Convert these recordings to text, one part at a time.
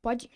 Pode.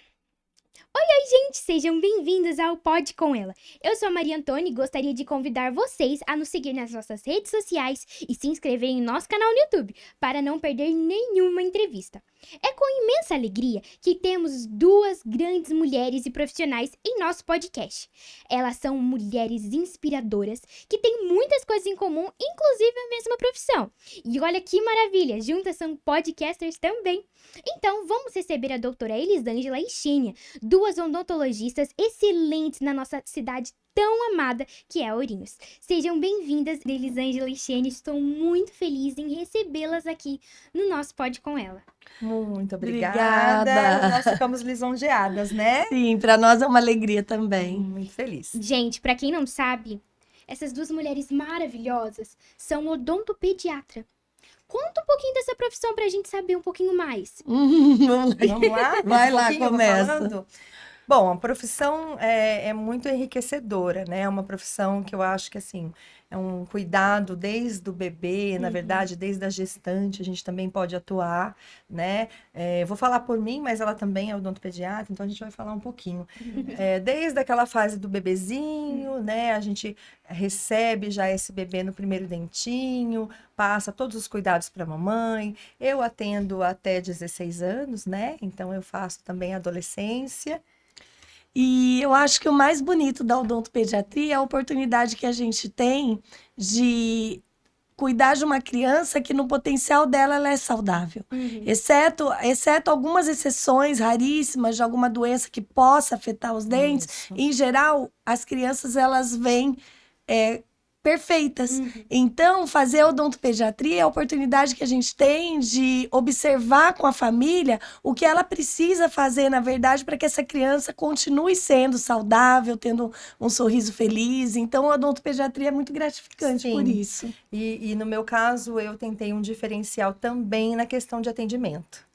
Oi, gente, sejam bem-vindos ao Pode Com Ela. Eu sou a Maria Antônia e gostaria de convidar vocês a nos seguir nas nossas redes sociais e se inscreverem em nosso canal no YouTube para não perder nenhuma entrevista. É com imensa alegria que temos duas grandes mulheres e profissionais em nosso podcast. Elas são mulheres inspiradoras que têm muitas coisas em comum, inclusive a mesma profissão. E olha que maravilha, juntas são podcasters também. Então, vamos receber a doutora Elisângela e Xênia, duas odontologistas excelentes na nossa cidade tão amada que é Ourinhos. Sejam bem-vindas, Elisângela e Xênia. Estou muito feliz em recebê-las aqui no nosso Pode Com Ela. Muito obrigada. Nós ficamos lisonjeadas, né? Sim, para nós é uma alegria também. Muito feliz. Gente, para quem não sabe, essas duas mulheres maravilhosas são odontopediatra. Conta um pouquinho dessa profissão pra gente saber um pouquinho mais. Vamos lá? Vai lá, pouquinho, começa. falando? Bom, a profissão é muito enriquecedora, né? É uma profissão que eu acho que, assim, é um cuidado desde o bebê, na verdade, desde a gestante, a gente também pode atuar, né? Vou falar por mim, mas ela também é odontopediatra, então a gente vai falar um pouquinho. Desde aquela fase do bebezinho, né? A gente recebe já esse bebê no primeiro dentinho, passa todos os cuidados para a mamãe. Eu atendo até 16 anos, né? Então eu faço também adolescência. E eu acho que o mais bonito da odontopediatria é a oportunidade que a gente tem de cuidar de uma criança que no potencial dela ela é saudável. Exceto algumas exceções raríssimas de alguma doença que possa afetar os dentes, Isso. em geral, as crianças elas vêm perfeitas. Então, fazer a odontopediatria é a oportunidade que a gente tem de observar com a família o que ela precisa fazer, na verdade, para que essa criança continue sendo saudável, tendo um sorriso feliz. Então, a odontopediatria é muito gratificante por isso. E no meu caso, eu tentei um diferencial também na questão de atendimento,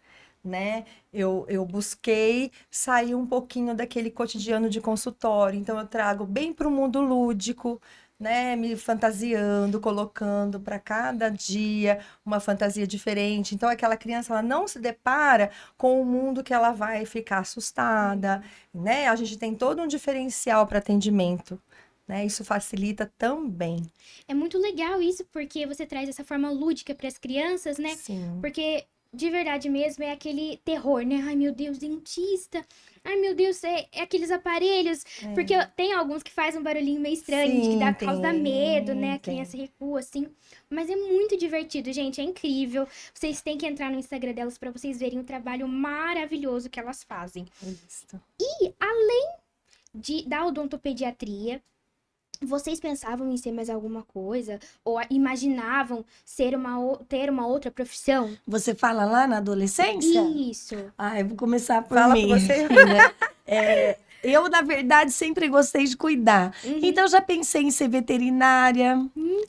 né? Eu busquei sair um pouquinho daquele cotidiano de consultório. Então, eu trago bem para o mundo lúdico, né, me fantasiando, colocando para cada dia uma fantasia diferente. Então, aquela criança, ela não se depara com o mundo que ela vai ficar assustada, né? A gente tem todo um diferencial para atendimento, né? Isso facilita também. É muito legal isso, porque você traz essa forma lúdica para as crianças, né? Sim. Porque de verdade mesmo é aquele terror, né? Ai, meu Deus, dentista. Ai, meu Deus, é aqueles aparelhos. Porque tem alguns que fazem um barulhinho meio estranho, Sim, que causa medo, né? A tem. criança recua, assim. Mas é muito divertido, gente. É incrível. Vocês têm que entrar no Instagram delas para vocês verem o trabalho maravilhoso que elas fazem. Isso. E além da odontopediatria, vocês pensavam em ser mais alguma coisa? Ou imaginavam ter uma outra profissão? Você fala lá na adolescência? Isso. Eu vou começar por Fala mim. por você. Aqui, né? Eu, na verdade, sempre gostei de cuidar. Então, já pensei em ser veterinária.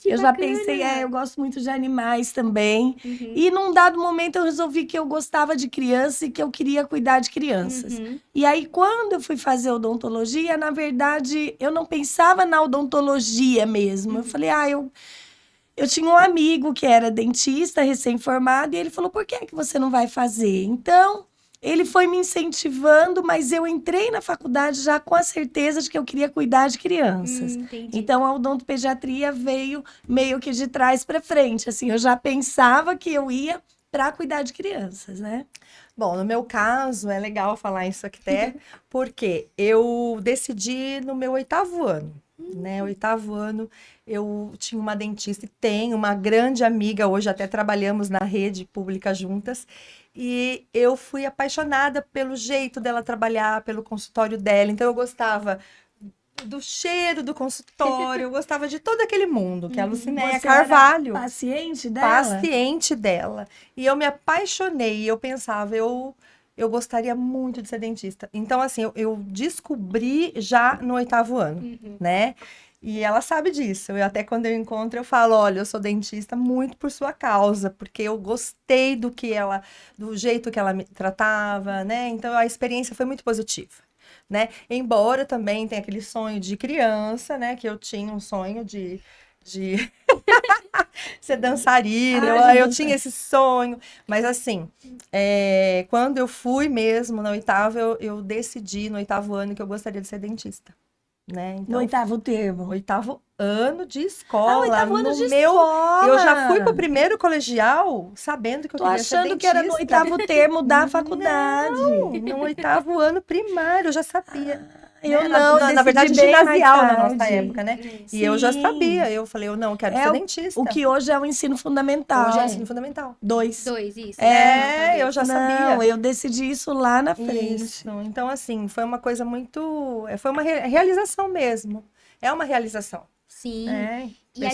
Que Já bacana. pensei, eu gosto muito de animais também. E num dado momento eu resolvi que eu gostava de criança e que eu queria cuidar de crianças. E aí, quando eu fui fazer odontologia, na verdade, eu não pensava na odontologia mesmo. Eu falei, eu tinha um amigo que era dentista, recém-formado, e ele falou, por que você não vai fazer? Então, ele foi me incentivando, mas eu entrei na faculdade já com a certeza de que eu queria cuidar de crianças. Entendi. Então, a odontopediatria veio meio que de trás para frente. Assim, eu já pensava que eu ia para cuidar de crianças, né? Bom, no meu caso, é legal falar isso aqui até, porque eu decidi no meu 8º ano, né? 8º ano, eu tinha uma dentista e tenho uma grande amiga, hoje até trabalhamos na rede pública juntas, e eu fui apaixonada pelo jeito dela trabalhar, pelo consultório dela, então eu gostava do cheiro do consultório, eu gostava de todo aquele mundo, que é a Lucinéia Você Carvalho. era paciente dela? Paciente dela. E eu me apaixonei, e eu pensava, eu gostaria muito de ser dentista. Então, assim, eu descobri já no 8º ano, né? E ela sabe disso. Até quando eu encontro, eu falo, olha, eu sou dentista muito por sua causa, porque eu gostei do jeito que ela me tratava, né? Então, a experiência foi muito positiva, né? Embora também tenha aquele sonho de criança, né? Que eu tinha um sonho de ser dançarina, eu tinha esse sonho. Mas assim, quando eu fui mesmo na oitava, eu decidi no 8º ano que eu gostaria de ser dentista. Né? Então, No 8º termo. 8º ano de escola. 8º ano de meu, escola. Eu já fui pro primeiro colegial sabendo que eu queria ser dentista. Tô achando que era no 8º termo da faculdade. Não, no 8º ano primário, eu já sabia. Eu né? não, Na verdade, decidi bem ginasial mais na nossa tarde. época, né? Sim. E eu já sabia. Eu falei, eu não, quero ser o dentista. que hoje é o ensino fundamental. Hoje é ensino fundamental. 2. Isso. Eu já sabia. Não, eu decidi isso lá na frente. Isso. Então, assim, foi uma coisa muito... Foi uma realização mesmo. É uma realização. Sim. E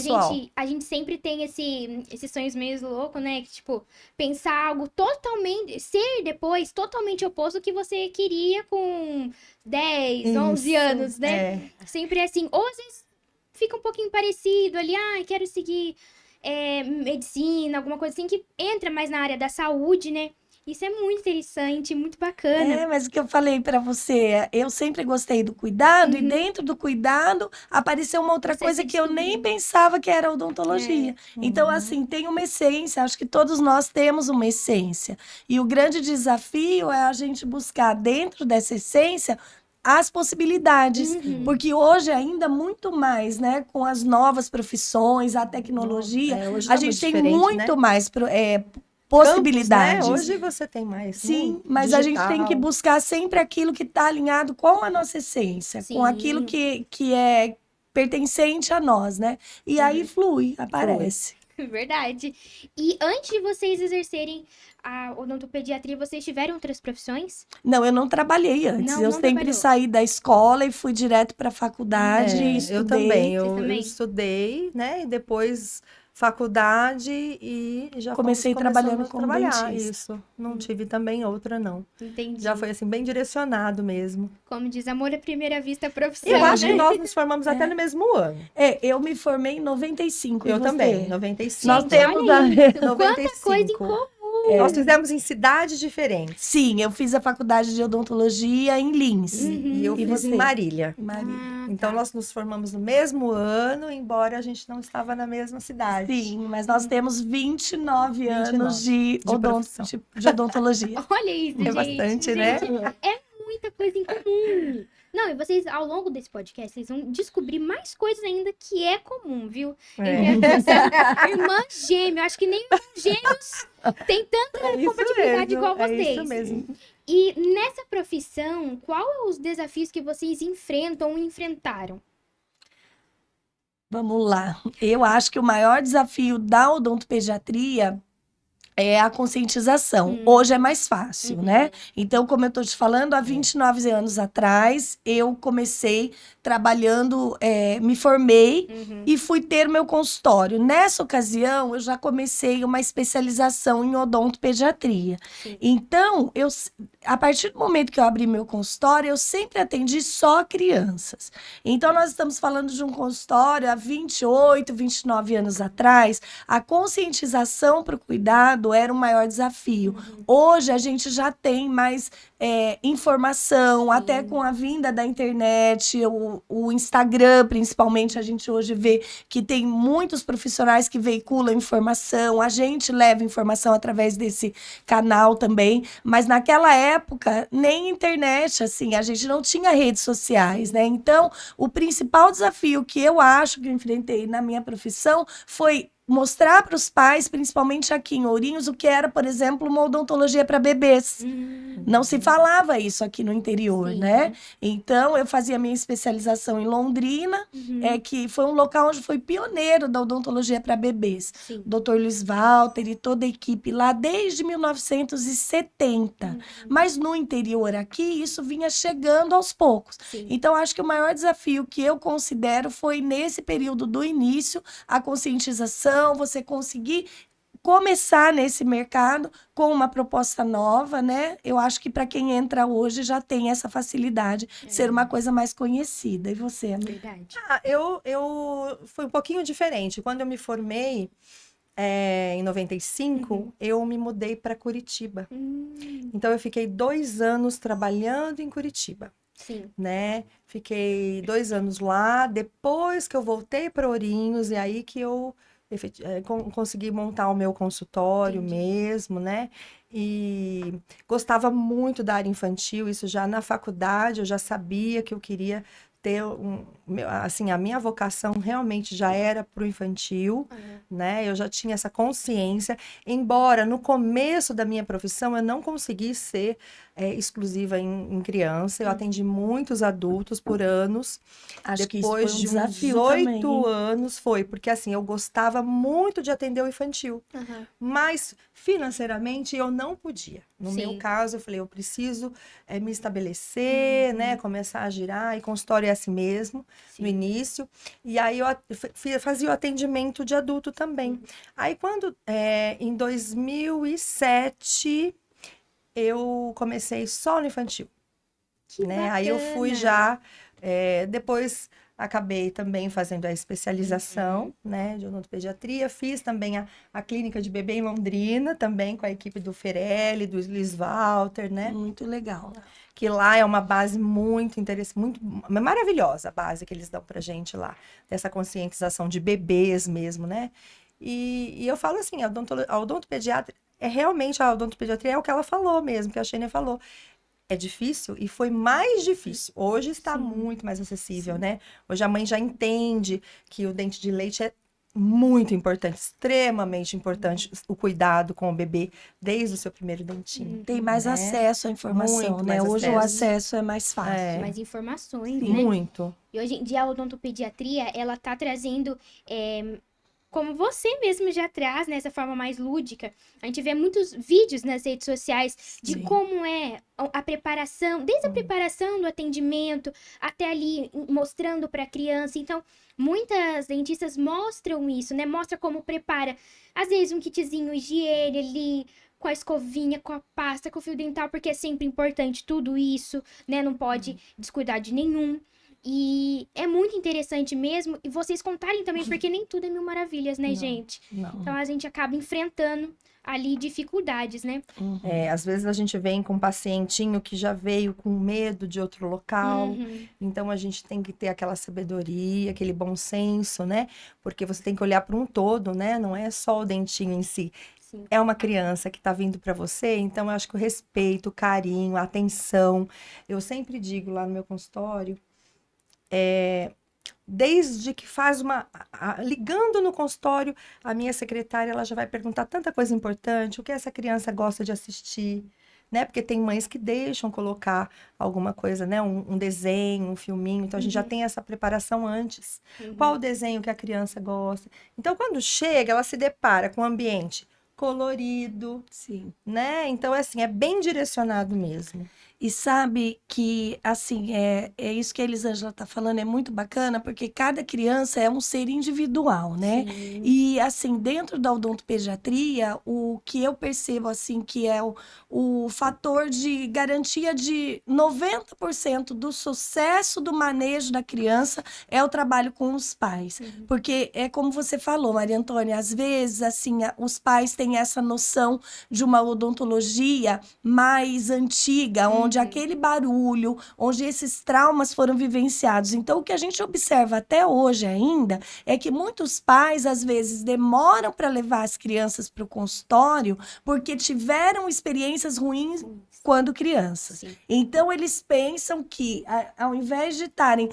a gente sempre tem esses sonhos meio loucos, né? Que, tipo, pensar algo totalmente... Ser depois totalmente oposto do que você queria com 10, 11 anos, né? Sempre assim. Ou às vezes fica um pouquinho parecido ali. Quero seguir medicina, alguma coisa assim que entra mais na área da saúde, né? Isso é muito interessante, muito bacana. Mas o que eu falei pra você, eu sempre gostei do cuidado, e dentro do cuidado apareceu uma outra coisa que eu nem pensava que era odontologia. Então, assim, tem uma essência, acho que todos nós temos uma essência. E o grande desafio é a gente buscar dentro dessa essência as possibilidades, porque hoje ainda muito mais, né, com as novas profissões, a tecnologia, hoje a gente tem muito né? mais possibilidades. Campos, né? Hoje você tem mais. Sim, mas digital. A gente tem que buscar sempre aquilo que está alinhado com a nossa essência, com aquilo que é pertencente a nós, né? E aí flui, aparece. Verdade. E antes de vocês exercerem a odontopediatria, vocês tiveram outras profissões? Não, eu não trabalhei antes. Eu sempre saí da escola e fui direto para a faculdade e estudei. Eu também. Eu estudei, né? E depois faculdade e já comecei trabalhando como dentista. Isso. Não tive também outra, não. Entendi. Já foi assim, bem direcionado mesmo. Como diz, amor à primeira vista, profissão. Eu acho que nós nos formamos até no mesmo ano. Eu me formei em 95. Eu também, 95. Nós temos quanta coisa em comum. Nós fizemos em cidades diferentes. Sim, eu fiz a faculdade de odontologia em Lins. E eu fiz em Marília. Então, tá. nós nos formamos no mesmo ano, embora a gente não estava na mesma cidade. Sim, mas nós temos 29 anos de odontologia. Olha isso, gente. É bastante, né? É muita coisa em comum. Não, e vocês, ao longo desse podcast, vocês vão descobrir mais coisas ainda que é comum, viu? Irmã gêmea, acho que nem gêmeos tem tanta compatibilidade igual vocês. É isso mesmo. E nessa profissão, qual é os desafios que vocês enfrentam ou enfrentaram? Vamos lá. Eu acho que o maior desafio da odontopediatria é a conscientização. Hoje é mais fácil, né? Então, como eu tô te falando, há 29 anos atrás, eu comecei trabalhando, me formei e fui ter meu consultório. Nessa ocasião, eu já comecei uma especialização em odontopediatria. Então, a partir do momento que eu abri meu consultório, eu sempre atendi só crianças. Então, nós estamos falando de um consultório há 28, 29 anos atrás. A conscientização para o cuidado era o maior desafio. Hoje, a gente já tem mais informação, até com a vinda da internet, o Instagram, principalmente, a gente hoje vê que tem muitos profissionais que veiculam informação, a gente leva informação através desse canal também, mas naquela época, nem internet, assim, a gente não tinha redes sociais, né? Então, o principal desafio que eu acho que eu enfrentei na minha profissão foi mostrar para os pais, principalmente aqui em Ourinhos, o que era, por exemplo, uma odontologia para bebês. Não se falava isso aqui no interior, né? Então, eu fazia minha especialização em Londrina, que foi um local onde foi pioneiro da odontologia para bebês. Dr. Luiz Walter e toda a equipe lá desde 1970. Mas no interior aqui, isso vinha chegando aos poucos. Então, acho que o maior desafio que eu considero foi nesse período do início, a conscientização, você conseguir começar nesse mercado com uma proposta nova, né? Eu acho que para quem entra hoje já tem essa facilidade de ser uma coisa mais conhecida. E você, amiga? Verdade. Eu fui um pouquinho diferente. Quando eu me formei em 95, eu me mudei para Curitiba. Então, eu fiquei 2 anos trabalhando em Curitiba. Né? Fiquei 2 anos lá. Depois que eu voltei para Ourinhos, e aí que eu consegui montar o meu consultório Entendi. mesmo, né? E gostava muito da área infantil, isso já na faculdade, eu já sabia que eu queria ter assim, a minha vocação realmente já era para o infantil, né? Eu já tinha essa consciência, embora no começo da minha profissão eu não consegui ser exclusiva em criança, eu atendi muitos adultos por anos. Acho que isso Depois foi um de uns desafio também, 18 hein? anos foi, porque assim, eu gostava muito de atender o infantil, Aham. mas financeiramente eu não podia. No meu Sim. caso, eu falei, eu preciso me estabelecer, né, começar a girar, e consultório é assim mesmo, no Sim. início. E aí eu fazia o atendimento de adulto também. Aí quando, em 2007, eu comecei só no infantil, Que né? Aí eu fui bacana. já, depois acabei também fazendo a especialização, né, de odontopediatria, fiz também a clínica de bebê em Londrina, também com a equipe do Ferelli, do Luiz Walter, né, Muito legal. que lá é uma base muito interessante, muito maravilhosa a base que eles dão pra gente lá, dessa conscientização de bebês mesmo, né, e eu falo assim, a odontopediatra realmente, a odontopediatria é o que ela falou mesmo, que a Xênia falou. É difícil e foi mais difícil. Hoje está muito mais acessível, né? Hoje a mãe já entende que o dente de leite é muito importante, extremamente importante o cuidado com o bebê desde o seu primeiro dentinho, Tem mais né? acesso à informação, Muito né? mais Hoje o acesso. acesso é mais fácil. Mais informações, né? Muito. E hoje em dia a odontopediatria, ela tá trazendo, como você mesmo já traz, nessa forma mais lúdica, a gente vê muitos vídeos nas redes sociais de Sim. como é a preparação, desde a preparação do atendimento até ali mostrando para a criança. Então, muitas dentistas mostram isso, né? Mostra como prepara, às vezes um kitzinho higiene ali, com a escovinha, com a pasta, com o fio dental, porque é sempre importante tudo isso, né? Não pode descuidar de nenhum. E é muito interessante mesmo, e vocês contarem também, porque nem tudo é mil maravilhas, né, Não, gente? não. Então a gente acaba enfrentando ali dificuldades, né? Às vezes a gente vem com um pacientinho que já veio com medo de outro local, então a gente tem que ter aquela sabedoria, aquele bom senso, né? Porque você tem que olhar para um todo, né? Não é só o dentinho em si. Sim. É uma criança que está vindo para você, então eu acho que o respeito, o carinho, a atenção. Eu sempre digo lá no meu consultório, desde que faz ligando no consultório, a minha secretária ela já vai perguntar tanta coisa importante, o que essa criança gosta de assistir, né? Porque tem mães que deixam colocar alguma coisa, né? Um desenho, um filminho, então a gente já tem essa preparação antes. Qual o desenho que a criança gosta? Então, quando chega, ela se depara com um ambiente colorido, Sim. né? Então, assim, é bem direcionado mesmo. E sabe que, assim, é isso que a Elisângela tá falando, é muito bacana, porque cada criança é um ser individual, né? Sim. E, assim, dentro da odontopediatria, o que eu percebo, assim, que é o fator de garantia de 90% do sucesso do manejo da criança é o trabalho com os pais. Porque é como você falou, Maria Antônia, às vezes, assim, os pais têm essa noção de uma odontologia mais antiga, onde aquele barulho, onde esses traumas foram vivenciados. Então, o que a gente observa até hoje ainda é que muitos pais, às vezes, demoram para levar as crianças para o consultório porque tiveram experiências ruins quando crianças. Sim. Então, eles pensam que, ao invés de estarem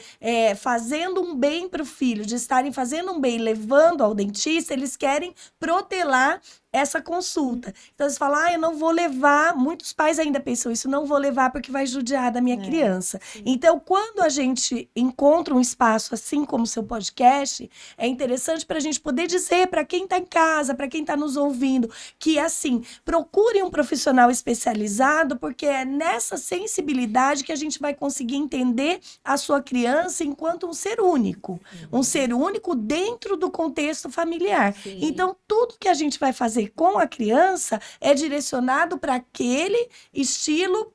fazendo um bem para o filho, de estarem fazendo um bem levando ao dentista, eles querem protelar essa consulta. Então, eles falam, eu não vou levar. Muitos pais ainda pensam isso, não vou levar porque vai judiar da minha criança. Então, quando a gente encontra um espaço assim como o seu podcast, é interessante para a gente poder dizer para quem está em casa, para quem está nos ouvindo, que, assim, procure um profissional especializado, porque é nessa sensibilidade que a gente vai conseguir entender a sua criança enquanto um ser único. Um ser único dentro do contexto familiar. Sim. Então, tudo que a gente vai fazer com a criança é direcionado para aquele estilo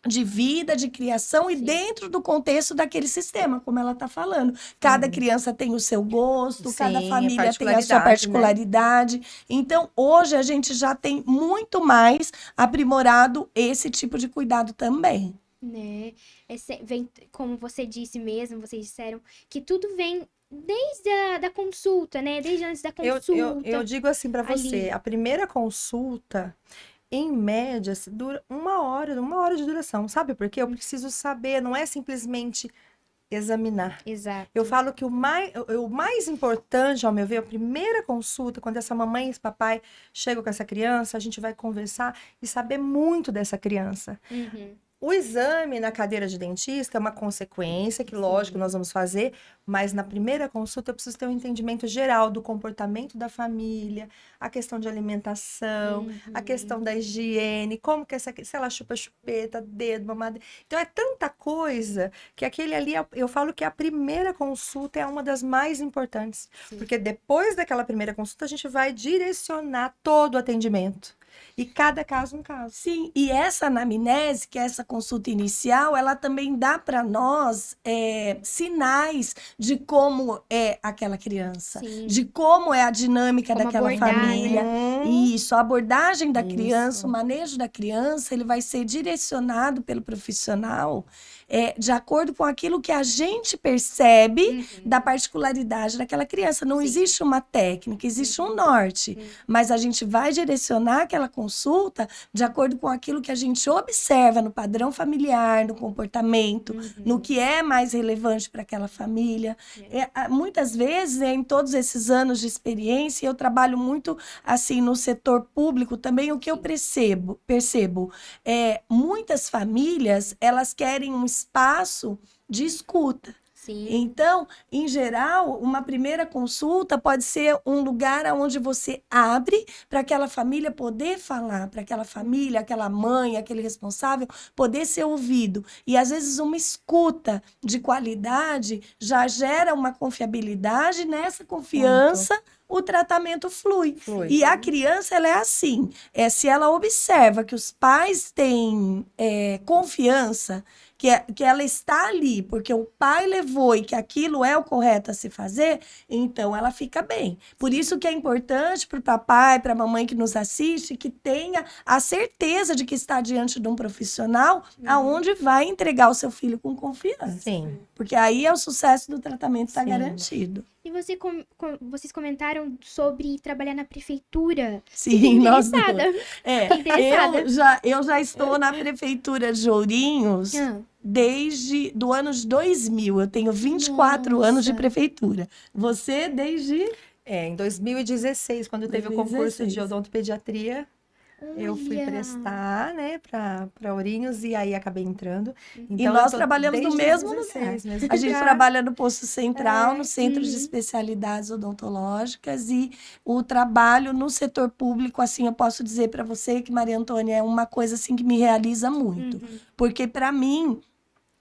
de vida, de criação e dentro do contexto daquele sistema, como ela está falando. Cada criança tem o seu gosto, cada Sim, família tem a sua particularidade, né? particularidade. Então, hoje a gente já tem muito mais aprimorado esse tipo de cuidado também. Né? Vem, como você disse mesmo, vocês disseram, que tudo vem desde a consulta, né? Desde antes da consulta. Eu digo assim para você, ali. a primeira consulta, em média, dura 1 hora de duração. Sabe por quê? Eu preciso saber, não é simplesmente examinar. Exato. Eu falo que o mais importante, ao meu ver, a primeira consulta, quando essa mamãe e esse papai chegam com essa criança, a gente vai conversar e saber muito dessa criança. Uhum. O exame na cadeira de dentista é uma consequência, que lógico nós vamos fazer, mas na primeira consulta eu preciso ter um entendimento geral do comportamento da família, a questão de alimentação, a questão da higiene, como que se ela chupa chupeta, dedo, mamadeira. Então é tanta coisa que aquele ali, eu falo que a primeira consulta é uma das mais importantes, porque depois daquela primeira consulta a gente vai direcionar todo o atendimento. E cada caso um caso. Sim, e essa anamnese, que é essa consulta inicial, ela também dá para nós sinais de como é aquela criança, Sim. de como é a dinâmica Como daquela abordar, família. Isso, a abordagem da Isso. criança, o manejo da criança, ele vai ser direcionado pelo profissional de acordo com aquilo que a gente percebe da particularidade daquela criança. Não existe uma técnica, existe um norte, mas a gente vai direcionar aquela consulta de acordo com aquilo que a gente observa no padrão familiar, no comportamento, no que é mais relevante para aquela família. Muitas vezes, em todos esses anos de experiência, eu trabalho muito assim no setor público também, o que eu percebo, muitas famílias, elas querem um espaço de escuta. Sim. Então, em geral, uma primeira consulta pode ser um lugar onde você abre para aquela família poder falar, para aquela família, aquela mãe, aquele responsável poder ser ouvido. E às vezes uma escuta de qualidade já gera uma confiabilidade, nessa confiança o tratamento flui. E a criança, ela é assim, se ela observa que os pais têm confiança, que ela está ali, porque o pai levou e que aquilo é o correto a se fazer, então ela fica bem. Por isso que é importante para o papai, para a mamãe que nos assiste, que tenha a certeza de que está diante de um profissional aonde vai entregar o seu filho com confiança. Sim. Porque aí o sucesso do tratamento está garantido. E vocês comentaram sobre trabalhar na prefeitura. Sim, nós interessada. eu já estou na prefeitura de Ourinhos desde do ano de 2000. Eu tenho 24 anos de prefeitura. Você desde... em 2016, quando teve o concurso de odontopediatria, eu fui prestar, né, para Ourinhos e aí acabei entrando. Então, e nós trabalhamos no mesmo lugar. A gente trabalha no posto central, no centro de especialidades odontológicas, e o trabalho no setor público, assim, eu posso dizer para você que, Maria Antônia, é uma coisa assim que me realiza muito. Porque para mim,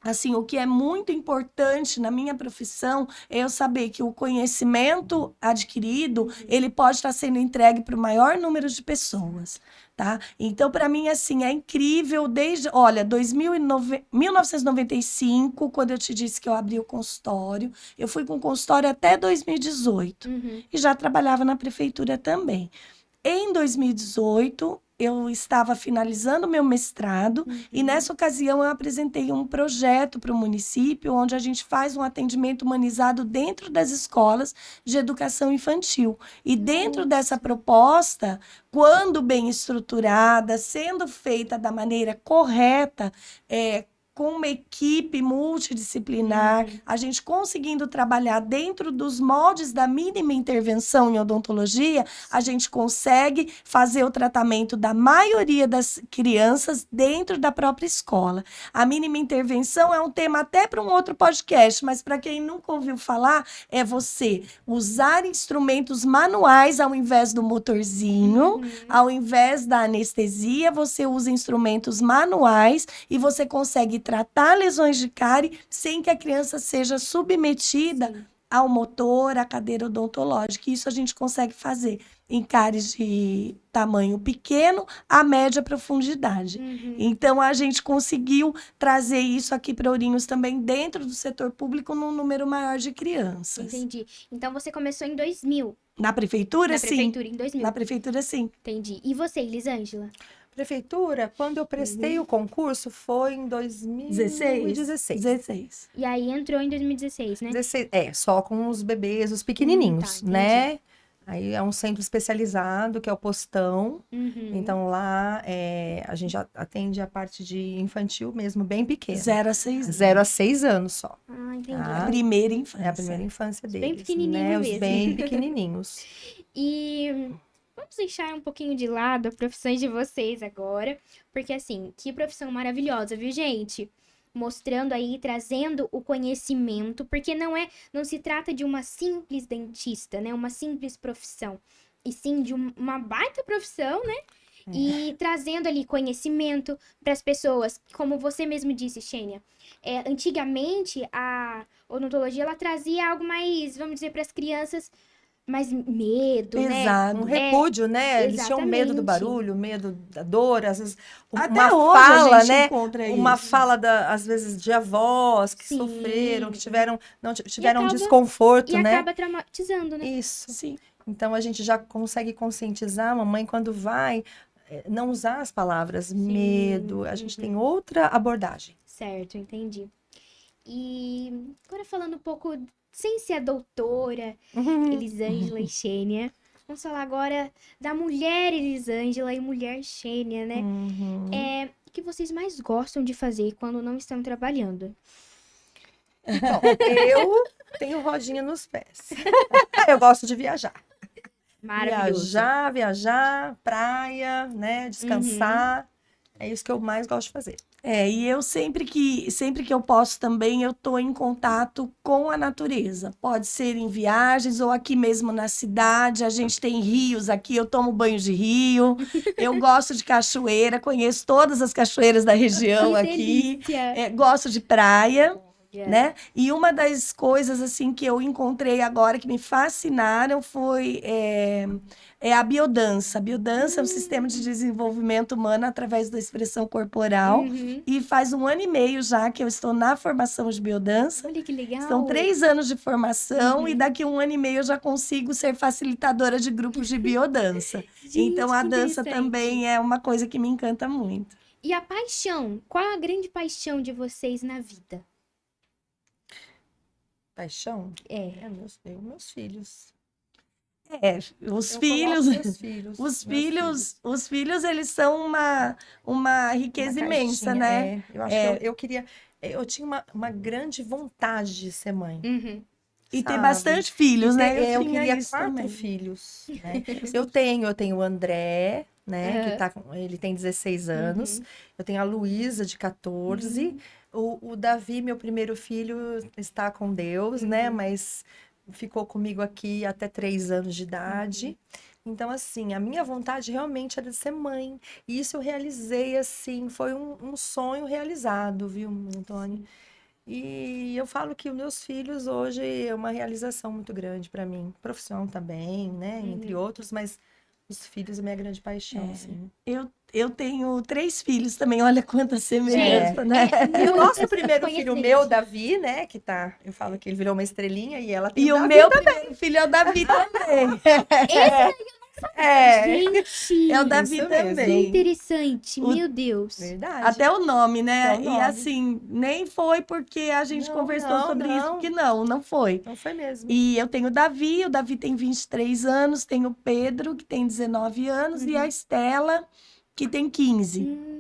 assim, o que é muito importante na minha profissão é eu saber que o conhecimento adquirido, ele pode estar sendo entregue para o maior número de pessoas, tá? Então, para mim, assim, é incrível desde, olha, 1995, quando eu te disse que eu abri o consultório, eu fui com o consultório até 2018 e já trabalhava na prefeitura também. Em 2018, eu estava finalizando o meu mestrado e nessa ocasião eu apresentei um projeto para o município onde a gente faz um atendimento humanizado dentro das escolas de educação infantil. E dentro dessa proposta, quando bem estruturada, sendo feita da maneira correta, com uma equipe multidisciplinar, a gente conseguindo trabalhar dentro dos moldes da mínima intervenção em odontologia, a gente consegue fazer o tratamento da maioria das crianças dentro da própria escola. A mínima intervenção é um tema até para um outro podcast, mas para quem nunca ouviu falar, é você usar instrumentos manuais ao invés do motorzinho, ao invés da anestesia, você usa instrumentos manuais e você consegue tratar lesões de cárie sem que a criança seja submetida ao motor, à cadeira odontológica. Isso a gente consegue fazer em cáries de tamanho pequeno a média profundidade. Então, a gente conseguiu trazer isso aqui para Ourinhos também dentro do setor público num número maior de crianças. Entendi. Então, você começou em 2000. Na prefeitura, sim. Na prefeitura, em 2000. Na prefeitura, sim. Entendi. E você, Elisângela? Prefeitura, quando eu prestei o concurso, foi em 2016. 16. E aí entrou em 2016, né? 16, só com os bebês, os pequenininhos, entendi. né? Aí é um centro especializado, que é o Postão. Uhum. Então, lá a gente atende a parte de infantil mesmo, bem pequena. 0 a 6 anos. 0 a 6 anos só. Ah, entendi. Tá? Primeira infância. É a primeira infância deles, bem pequenininho né? Os mesmo. bem pequenininhos. E vamos deixar um pouquinho de lado a profissão de vocês agora, porque assim, que profissão maravilhosa, viu, gente? Mostrando aí, trazendo o conhecimento, porque não se trata de uma simples dentista, né? Uma simples profissão, e sim de uma baita profissão, né? E trazendo ali conhecimento para as pessoas, como você mesmo disse, Xênia. Antigamente, a odontologia, ela trazia algo mais, vamos dizer, para as crianças, mais medo, né? Pesado. Um repúdio, né? Eles tinham medo do exatamente. barulho, medo da dor, às vezes Até uma hoje fala, a gente né? encontra Uma isso. fala, às vezes, de avós que Sim. sofreram, que tiveram acaba- desconforto, E né? acaba traumatizando, né? Isso. Sim. Então, a gente já consegue conscientizar a mamãe quando vai, não usar as palavras medo. A gente tem outra abordagem. Certo, entendi. E agora falando um pouco, sem ser a doutora Elisângela e Xênia, vamos falar agora da mulher Elisângela e mulher Xênia, né? Uhum. O que vocês mais gostam de fazer quando não estão trabalhando? Bom, eu tenho rodinha nos pés. Eu gosto de viajar. Maravilhoso. Viajar, praia, né? Descansar. É isso que eu mais gosto de fazer. E eu sempre que eu posso também, eu tô em contato com a natureza. Pode ser em viagens ou aqui mesmo na cidade. A gente tem rios aqui, eu tomo banho de rio. Eu gosto de cachoeira, conheço todas as cachoeiras da região Que aqui. delícia! Gosto de praia. Olha. Né? E uma das coisas assim que eu encontrei agora que me fascinaram foi a biodança. A biodança é um sistema de desenvolvimento humano através da expressão corporal. Uhum. E faz 1 ano e meio já que eu estou na formação de biodança. Olha que legal. São 3 anos de formação e daqui 1 ano e meio eu já consigo ser facilitadora de grupos de biodança. Gente, Então a que dança interessante. também é uma coisa que me encanta muito. E a paixão? Qual a grande paixão de vocês na vida? Paixão? É. Meus filhos. Os Eu filhos, coloco meus filhos. os filhos, eles são uma riqueza Uma imensa, caixinha, né? Eu acho que eu queria. Eu tinha uma grande vontade de ser mãe. Uhum. E ter sabe? bastante filhos, né? Eu tinha queria isso 4 também. filhos. Né? Eu tenho o André, né? Ele tem 16 anos. Eu tenho a Luísa, de 14. O Davi, meu primeiro filho, está com Deus, né? Mas ficou comigo aqui até 3 anos de idade. Então, assim, a minha vontade realmente era de ser mãe. E isso eu realizei, assim, foi um sonho realizado, viu, Antônio? E eu falo que os meus filhos hoje é uma realização muito grande para mim. Profissão também, né? Entre outros, mas os filhos é minha grande paixão, assim. Eu tenho 3 filhos também, olha quanta semelhança, né? E o nosso primeiro filho, Coincidente. meu, Davi, né? Que tá, eu falo que ele virou uma estrelinha e ela tem E o Davi meu também. primeiro filho é o Davi também. Gente, É o Davi Isso que mesmo. também. interessante, meu Deus. Verdade. Até o nome, né? Até o nome. E assim, nem foi porque a gente Não, conversou não, sobre isso, não. que não foi. Não foi mesmo. E eu tenho o Davi tem 23 anos, tenho o Pedro, que tem 19 anos, e a Estela, que tem 15.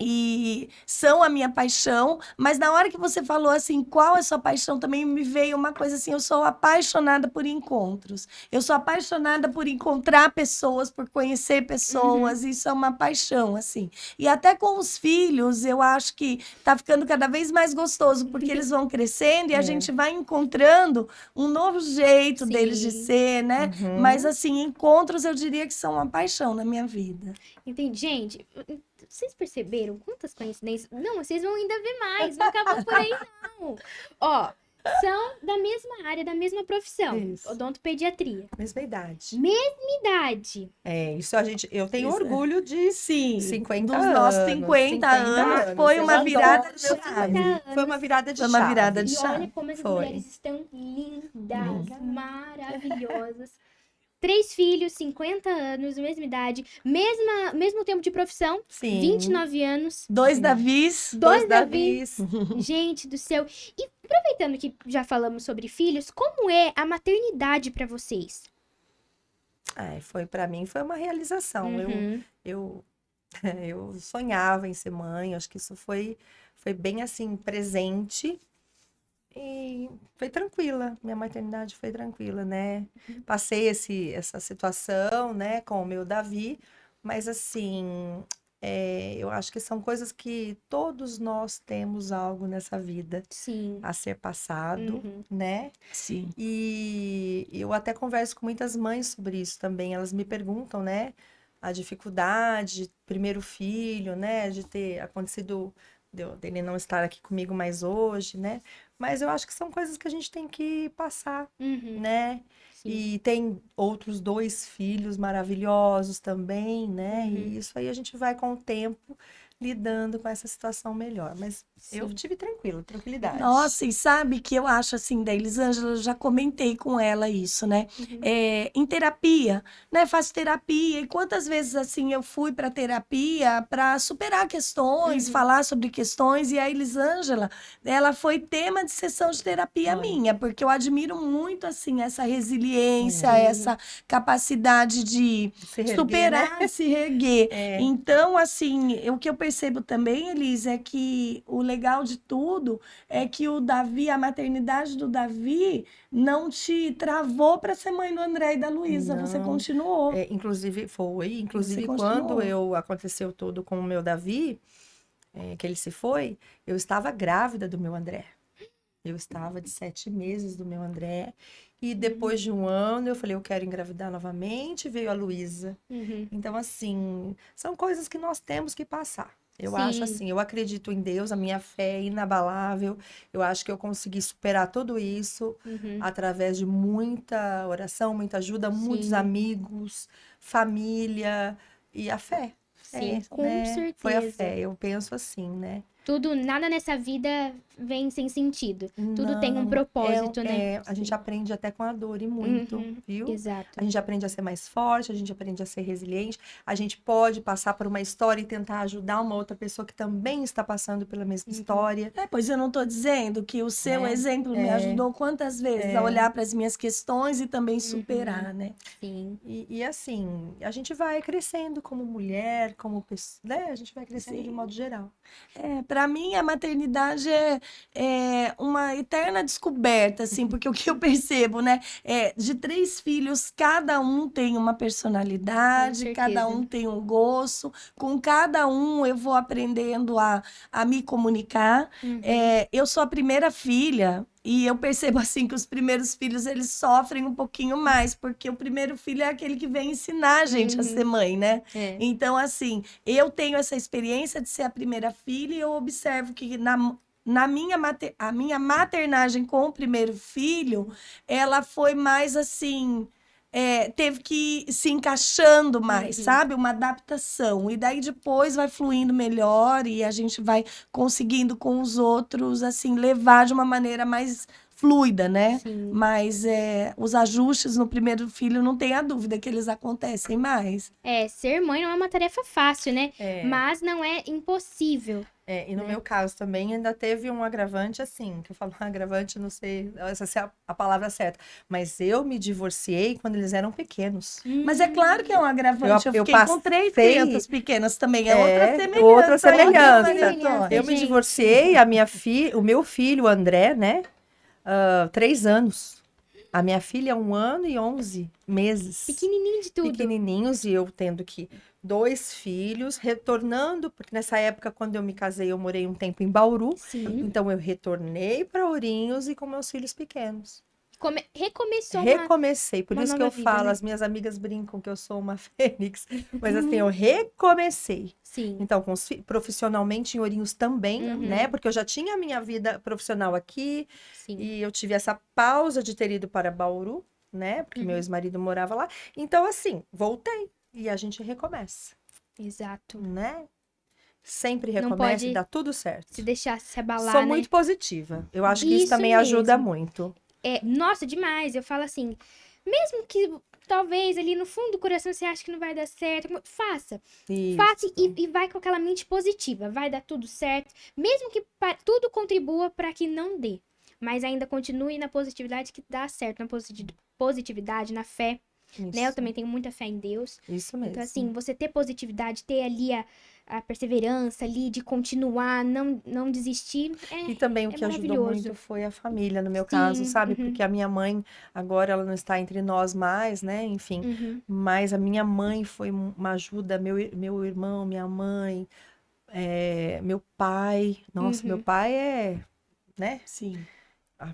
E são a minha paixão, mas na hora que você falou assim, qual é a sua paixão, também me veio uma coisa assim, eu sou apaixonada por encontros. Eu sou apaixonada por encontrar pessoas, por conhecer pessoas, isso é uma paixão, assim. E até com os filhos, eu acho que tá ficando cada vez mais gostoso, porque eles vão crescendo e a gente vai encontrando um novo jeito Sim. deles de ser, né? Mas assim, encontros eu diria que são uma paixão na minha vida. Entendi. Gente, vocês perceberam quantas coincidências? Não, vocês vão ainda ver mais, não acabou por aí, não. Ó, são da mesma área, da mesma profissão. Isso. Odontopediatria. Mesma idade. Idade. Isso eu tenho Isso é. orgulho de Sim, 50 dos anos. nossos 50 anos, foi uma Eu virada adoro. de chave. 50 anos. Foi uma virada de Foi uma chave. virada de E chave. olha como as Foi. mulheres estão lindas, maravilhosas. 3 filhos, 50 anos, mesma idade, mesmo tempo de profissão, Sim. 29 anos. 2 Davis. 2 Davis. Gente do céu. E aproveitando que já falamos sobre filhos, como é a maternidade pra vocês? Para mim foi uma realização. Uhum. Eu sonhava em ser mãe, acho que isso foi bem assim, presente. E foi tranquila, minha maternidade foi tranquila, né? Passei essa situação, né, com o meu Davi, mas assim, eu acho que são coisas que todos nós temos algo nessa vida Sim. a ser passado, né? Sim. E eu até converso com muitas mães sobre isso também, elas me perguntam, né, a dificuldade, primeiro filho, né, de ter acontecido, dele não estar aqui comigo mais hoje, né? Mas eu acho que são coisas que a gente tem que passar, né? Sim. E tem outros 2 filhos maravilhosos também, né? E isso aí a gente vai com o tempo lidando com essa situação melhor. Mas eu Sim. tive tranquilidade. Nossa, e sabe que eu acho assim, da Elisângela, eu já comentei com ela isso, né? Em terapia, né? Faço terapia. E quantas vezes, assim, eu fui pra terapia pra superar questões, falar sobre questões. E a Elisângela, ela foi tema de sessão de terapia minha, porque eu admiro muito, assim, essa resiliência, essa capacidade de Se reerguer, superar, né? se reerguer. Então, assim, o que eu percebo também, Elis, é que o legal de tudo é que o Davi, a maternidade do Davi, não te travou para ser mãe do André e da Luísa. Você Não. continuou. Inclusive, Você quando continuou. aconteceu tudo com o meu Davi, que ele se foi, eu estava grávida do meu André. Eu estava de 7 meses do meu André. E depois de 1 ano, eu falei, eu quero engravidar novamente. Veio a Luísa. Então, assim, são coisas que nós temos que passar. Eu acho assim, eu acredito em Deus, a minha fé é inabalável. Eu acho que eu consegui superar tudo isso através de muita oração, muita ajuda, muitos amigos, família e a fé. Sim, com né? Foi a certeza. fé, eu penso assim, né? Nada nessa vida vem sem sentido. Tudo tem um Não, propósito, né? a gente aprende até com a dor e muito, viu? Exato. A gente aprende a ser mais forte, a gente aprende a ser resiliente, a gente pode passar por uma história e tentar ajudar uma outra pessoa que também está passando pela mesma história. Pois eu não estou dizendo que o seu exemplo me ajudou quantas vezes a olhar para as minhas questões e também superar, né? Sim. E assim, a gente vai crescendo como mulher, como pessoa, né? A gente vai crescendo de modo geral. Para mim, a maternidade é uma eterna descoberta, assim, porque o que eu percebo, né? De 3 filhos, cada um tem uma personalidade, cada um tem um gosto, com cada um eu vou aprendendo a me comunicar. Eu sou a primeira filha. E eu percebo, assim, que os primeiros filhos, eles sofrem um pouquinho mais, porque o primeiro filho é aquele que vem ensinar a gente a ser mãe, né? Então, assim, eu tenho essa experiência de ser a primeira filha e eu observo que a minha maternagem com o primeiro filho, ela foi mais, assim... teve que ir se encaixando mais, sabe? Uma adaptação. E daí depois vai fluindo melhor e a gente vai conseguindo com os outros, assim, levar de uma maneira mais fluida, né? Sim. Mas os ajustes no primeiro filho, não tenha dúvida que eles acontecem mais. Ser mãe não é uma tarefa fácil, né? Mas não é impossível. E no meu caso também ainda teve um agravante assim, que eu falo agravante, não sei se é a palavra certa, mas eu me divorciei quando eles eram pequenos. Mas é claro que é um agravante. Eu fiquei com 3 passei- crianças pequenas também. É outra semelhança. outra aí, semelhança. Maria. Eu me gente. divorciei, o meu filho, o André, né? 3 anos. A minha filha, 1 ano e 11 meses. Pequenininho de tudo. Pequenininhos, e eu tendo que 2 filhos, retornando, porque nessa época, quando eu me casei, eu morei um tempo em Bauru. Sim. Então, eu retornei para Ourinhos e com meus filhos pequenos. Recomeçou Recomecei, por uma isso que nova eu vida, falo, né? as minhas amigas brincam que eu sou uma fênix, mas assim, eu recomecei. Sim. Então, profissionalmente em Ourinhos também, né? Porque eu já tinha a minha vida profissional aqui, Sim. e eu tive essa pausa de ter ido para Bauru, né? Porque meu ex-marido morava lá. Então, assim, voltei. E a gente recomeça, Exato. né? Sempre Não recomeça pode e dá tudo certo. Se deixar se abalar, Sou né? muito positiva. Eu acho que isso Isso também ajuda mesmo. muito. Nossa, demais. Eu falo assim, mesmo que talvez ali no fundo do coração você acha que não vai dar certo, faça. Isso. Faça e vai com aquela mente positiva. Vai dar tudo certo, mesmo que tudo contribua para que não dê. Mas ainda continue na positividade que dá certo, na positividade, na fé. Né? Eu também tenho muita fé em Deus. Isso mesmo. Então, assim, você ter positividade, ter ali a perseverança ali de continuar, não desistir, E também o que ajudou muito foi a família, no meu caso, sabe? Porque a minha mãe, agora ela não está entre nós mais, né? Enfim, mas a minha mãe foi uma ajuda, meu irmão, minha mãe, meu pai. Nossa, meu pai né? Sim.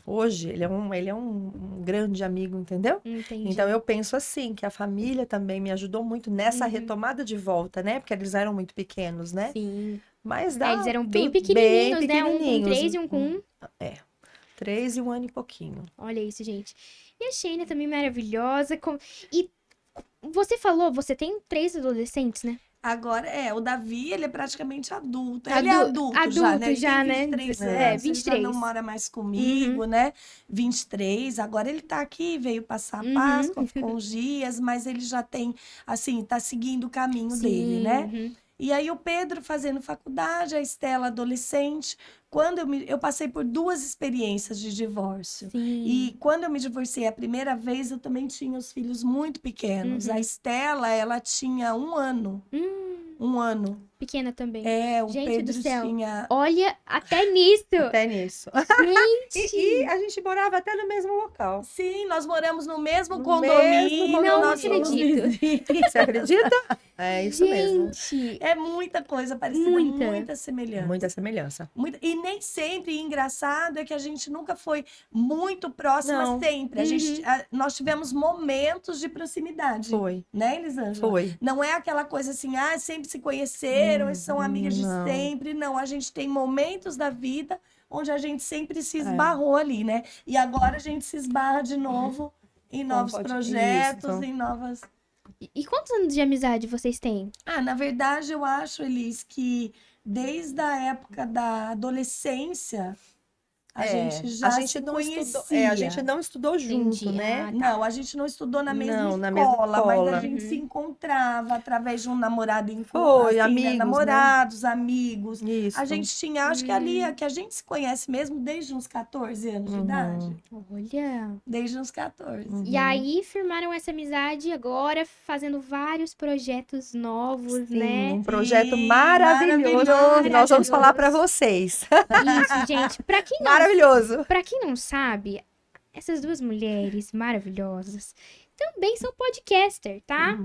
Hoje, ele é um grande amigo, entendeu? Entendi. Então, eu penso assim, que a família também me ajudou muito nessa retomada de volta, né? Porque eles eram muito pequenos, né? Sim. Mas Eles eram bem pequenininhos, né? Um com 3 e um com 1. 3 e 1 ano e pouquinho. Olha isso, gente. E a Sheina também maravilhosa. E você falou, você tem 3 adolescentes, né? Agora, o Davi, ele é praticamente adulto. Ele é adulto já, né? Ele já, tem 23 anos, 23. Ele já não mora mais comigo, né? 23. Agora ele tá aqui, veio passar a Páscoa, ficou uns dias, mas ele já tem, assim, tá seguindo o caminho dele, né? E aí o Pedro fazendo faculdade, a Estela adolescente. Quando eu passei por 2 experiências de divórcio. Sim. E quando eu me divorciei a primeira vez, eu também tinha os filhos muito pequenos. A Estela, ela tinha 1 ano. 1 ano. Pequena também. O Gente Pedro do céu. tinha... Olha, até nisso. Até nisso. Gente. E a gente morava até no mesmo local. Sim, nós moramos no mesmo No condomínio. Não nós somos acredito. vizinhos. Você acredita? É isso mesmo. Gente. É muita coisa parecida, muita semelhança. Muita semelhança. E nem sempre, engraçado, é que a gente nunca foi muito próxima, Não. sempre. Nós tivemos momentos de proximidade. Foi. Né, Elisângela? Foi. Não é aquela coisa assim, sempre se conheceram e são amigas de sempre. Não, a gente tem momentos da vida onde a gente sempre se esbarrou ali, né? E agora a gente se esbarra de novo em novos projetos, em novas... E quantos anos de amizade vocês têm? Na verdade, eu acho, Elis, que desde a época da adolescência, a gente já se conhecia. A gente não estudou junto, né? Não, a gente não estudou na mesma Não, escola, na mesma escola. mas a gente se encontrava através de um namorado em Foi, assim, amigos, né? Namorados, amigos. Isso. A gente tinha, acho que ali, que a gente se conhece mesmo desde uns 14 anos de idade. Olha. Desde uns 14. E aí firmaram essa amizade agora, fazendo vários projetos novos, né? Um projeto Sim, maravilhoso. Que nós vamos falar para vocês. Isso, gente. Maravilhoso. Pra quem não sabe, essas 2 mulheres maravilhosas também são podcaster, tá?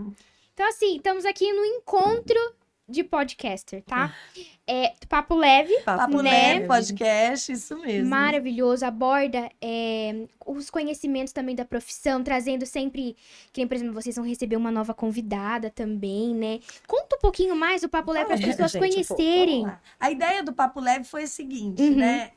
Então, assim, estamos aqui no encontro de podcaster, tá? Papo Leve. Papo Leve, podcast, isso mesmo. Maravilhoso, aborda os conhecimentos também da profissão, trazendo sempre, que nem, por exemplo, vocês vão receber uma nova convidada também, né? Conta um pouquinho mais do Papo Leve para as pessoas conhecerem. A ideia do Papo Leve foi a seguinte, né?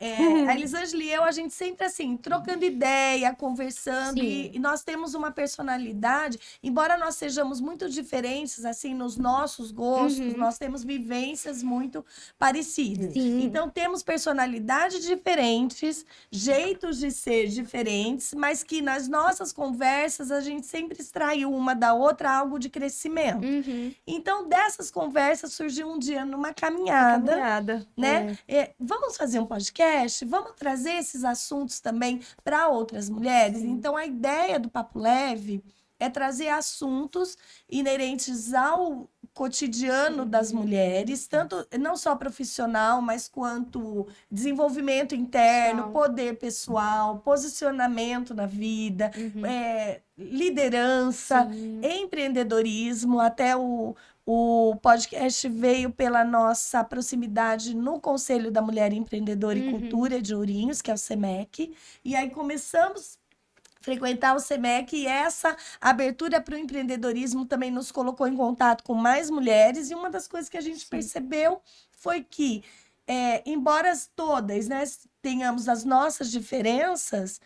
A Elisângela e eu, a gente sempre assim, trocando ideia, conversando, e nós temos uma personalidade, embora nós sejamos muito diferentes, assim, nos nossos gostos, nós temos vivências muito parecidas. Sim. Então, temos personalidades diferentes, jeitos de ser diferentes, mas que nas nossas conversas a gente sempre extrai uma da outra algo de crescimento. Então, dessas conversas surgiu um dia numa caminhada, né? Vamos fazer um podcast? Vamos trazer esses assuntos também para outras mulheres? Então, a ideia do Papo Leve é trazer assuntos inerentes ao cotidiano das mulheres, tanto não só profissional, mas quanto desenvolvimento interno, poder pessoal, posicionamento na vida, liderança, empreendedorismo. Até o podcast veio pela nossa proximidade no Conselho da Mulher Empreendedora e Cultura de Ourinhos, que é o SEMEC, e aí começamos frequentar o SEMEC, e essa abertura para o empreendedorismo também nos colocou em contato com mais mulheres, e uma das coisas que a gente percebeu foi que, embora todas, né, tenhamos as nossas diferenças,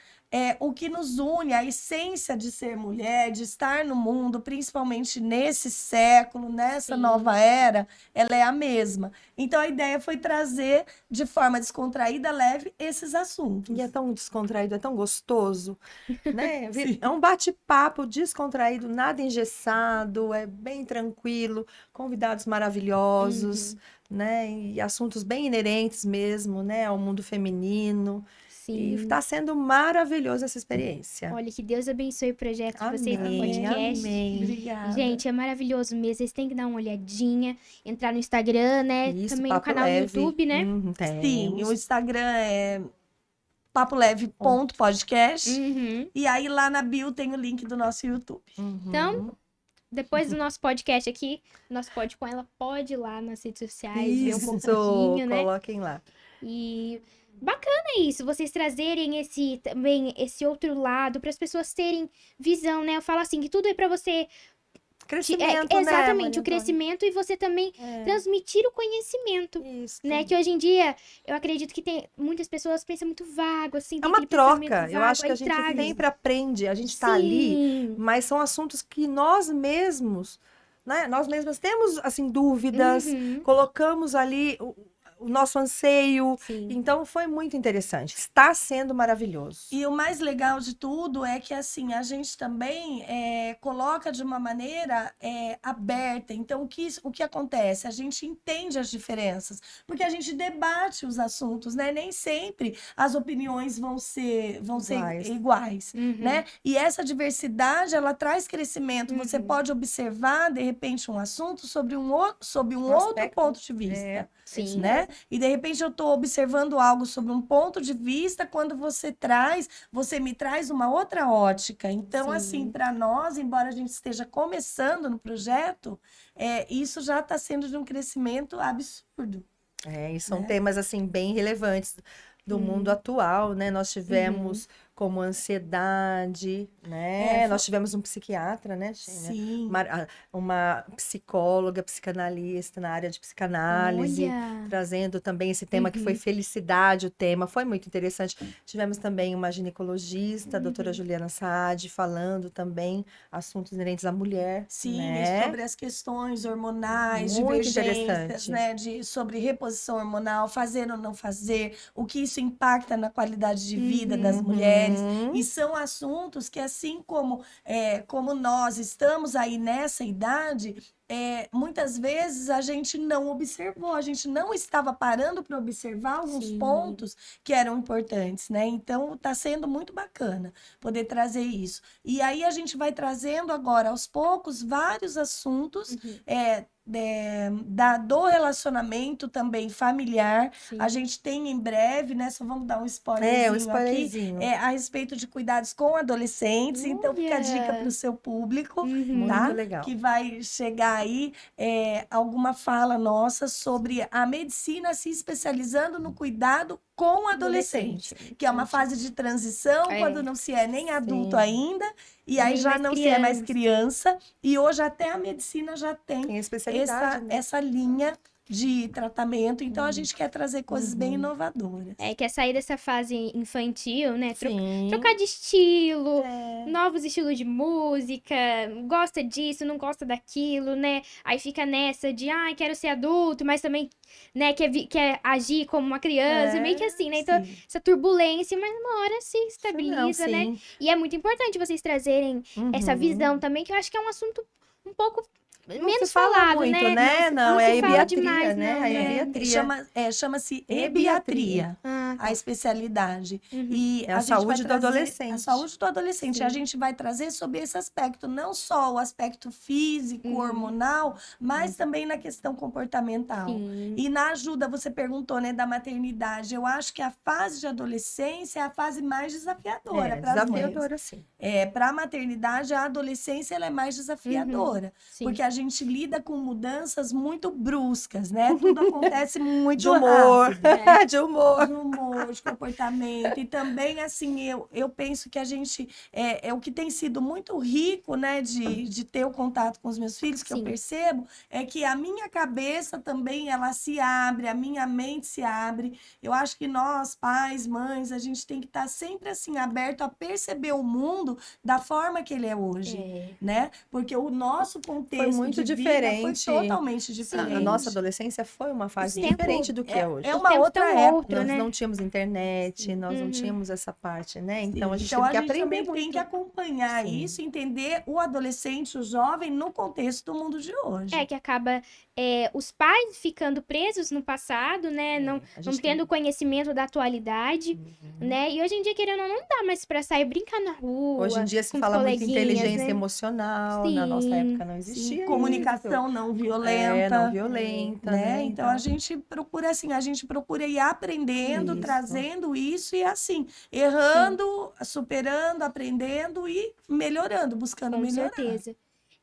o que nos une, a essência de ser mulher, de estar no mundo, principalmente nesse século, nessa Sim. nova era, ela é a mesma. Então, a ideia foi trazer, de forma descontraída, leve, esses assuntos. E é tão descontraído, é tão gostoso, né? Sim. É um bate-papo descontraído, nada engessado, é bem tranquilo, convidados maravilhosos, né? E assuntos bem inerentes mesmo, né? Ao mundo feminino. E Sim. está sendo maravilhosa essa experiência. Olha, que Deus abençoe o projeto de vocês no Amém, podcast. amém. Obrigada. Gente, é maravilhoso mesmo. Vocês têm que dar uma olhadinha, entrar no Instagram, né? Isso, Também no Papo canal do Leve. YouTube, né? Sim, Temos. o Instagram é papoleve.podcast. Uhum. E aí, lá na bio, tem o link do nosso YouTube. Então, depois do nosso podcast aqui, nosso Pod com ela, pode ir lá nas redes sociais, ver um Isso, pouquinho, né? coloquem lá. E bacana isso, vocês trazerem esse outro lado para as pessoas terem visão, né? Eu falo assim, que tudo é para você Crescimento, né, exatamente, Maria o Antônia? crescimento e você também transmitir o conhecimento, Isso. né? Que hoje em dia, eu acredito que tem muitas pessoas pensam muito vago, assim, É tem uma aquele pensamento troca. Eu vago, acho que a aí gente traz. sempre aprende, a gente tá ali, Sim. mas são assuntos que nós mesmos, né? Nós mesmos temos, assim, dúvidas, Uhum. colocamos ali o nosso anseio. Sim. Então, foi muito interessante. Está sendo maravilhoso. E o mais legal de tudo é que, assim, a gente também coloca de uma maneira aberta. Então, o que acontece? A gente entende as diferenças, porque a gente debate os assuntos, né? Nem sempre as opiniões vão ser iguais, Uhum. né? E essa diversidade, ela traz crescimento. Você pode observar, de repente, um assunto sob um outro aspecto. ponto de vista. Sim. Né? E de repente eu estou observando algo sobre um ponto de vista, quando você me traz uma outra ótica. Então, Sim. assim, para nós, embora a gente esteja começando no projeto, isso já está sendo de um crescimento absurdo. E são temas, assim, bem relevantes do mundo atual, né? Nós tivemos como ansiedade, né? Nós tivemos um psiquiatra, né, Xênia? Sim. Uma psicóloga, psicanalista na área de psicanálise, Olha. trazendo também esse tema que foi felicidade, o tema foi muito interessante. Tivemos também uma ginecologista, a doutora Juliana Saad, falando também assuntos inerentes à mulher, Sim, né? sobre as questões hormonais, Muito divergências, interessante. né? Sobre reposição hormonal, fazer ou não fazer, o que isso impacta na qualidade de vida das mulheres. E são assuntos que, assim como nós estamos aí nessa idade, muitas vezes a gente não observou, a gente não estava parando para observar alguns pontos que eram importantes, né? Então, está sendo muito bacana poder trazer isso. E aí a gente vai trazendo agora, aos poucos, vários assuntos do relacionamento também familiar. Sim. A gente tem em breve, né? Só vamos dar um spoilerzinho um spoilerzinho. aqui, a respeito de cuidados com adolescentes. Então, fica a dica para o seu público, tá? Muito legal. Que vai chegar aí alguma fala nossa sobre a medicina se especializando no cuidado com o adolescente, que é uma fase de transição, quando não se é nem adulto ainda, e aí Nem já mais não se é mais criança, e hoje até a medicina já tem especialidade, né? essa linha de tratamento, então a gente quer trazer coisas bem inovadoras. Quer sair dessa fase infantil, né? Sim. Trocar de estilo, novos estilos de música, gosta disso, não gosta daquilo, né? Aí fica nessa de, quero ser adulto, mas também, né, quer agir como uma criança, meio que assim, né? Então, essa turbulência, mas uma hora se estabiliza, Não, né? sim. E é muito importante vocês trazerem essa visão também, que eu acho que é um assunto um pouco menos se fala falado, muito, né? Não, se é fala ebiatria, demais, né? não, A né? ebiatria. Chama-se Ebiatria. ebiatria, a especialidade. E É a gente vai saúde do trazer adolescente. A saúde do adolescente. Sim. A gente vai trazer sobre esse aspecto, não só o aspecto físico, hormonal, mas também na questão comportamental. Sim. E na ajuda, você perguntou, né, da maternidade. Eu acho que a fase de adolescência é a fase mais desafiadora para as mães. Desafiadora, sim. Para a maternidade, a adolescência ela é mais desafiadora. Sim. Porque a gente lida com mudanças muito bruscas, né? Tudo acontece muito De humor, rápido, né? de humor. De humor, de comportamento. E também, assim, eu penso que a gente... É o que tem sido muito rico, né? De ter o contato com os meus filhos, que eu Sim. percebo, é que a minha cabeça também, ela se abre, a minha mente se abre. Eu acho que nós, pais, mães, a gente tem que estar sempre, assim, aberto a perceber o mundo da forma que ele é hoje, né? Porque o nosso contexto muito de diferente. vida foi totalmente A diferente. nossa adolescência foi uma fase tempo diferente do que é hoje. É Os uma tempos outra tão época. outro, Nós né? não tínhamos internet, nós não Uhum. tínhamos essa parte, né? Então a gente Então, teve que a gente aprender também muito. tem que acompanhar Sim. isso, entender o adolescente, o jovem, no contexto do mundo de hoje. Que acaba os pais ficando presos no passado, né? Não A gente tendo conhecimento da atualidade, né? E hoje em dia, querendo ou não, dá mais pra sair brincar na rua. Hoje em dia se com os fala muito coleguinhas, inteligência né? emocional, na nossa Sim, época não existia Comunicação não isso. violenta. Não violenta, Né? né? Então a gente procura assim, a gente procura ir aprendendo, Isso. trazendo isso e assim, errando, superando, aprendendo e melhorando, buscando com melhorar. certeza.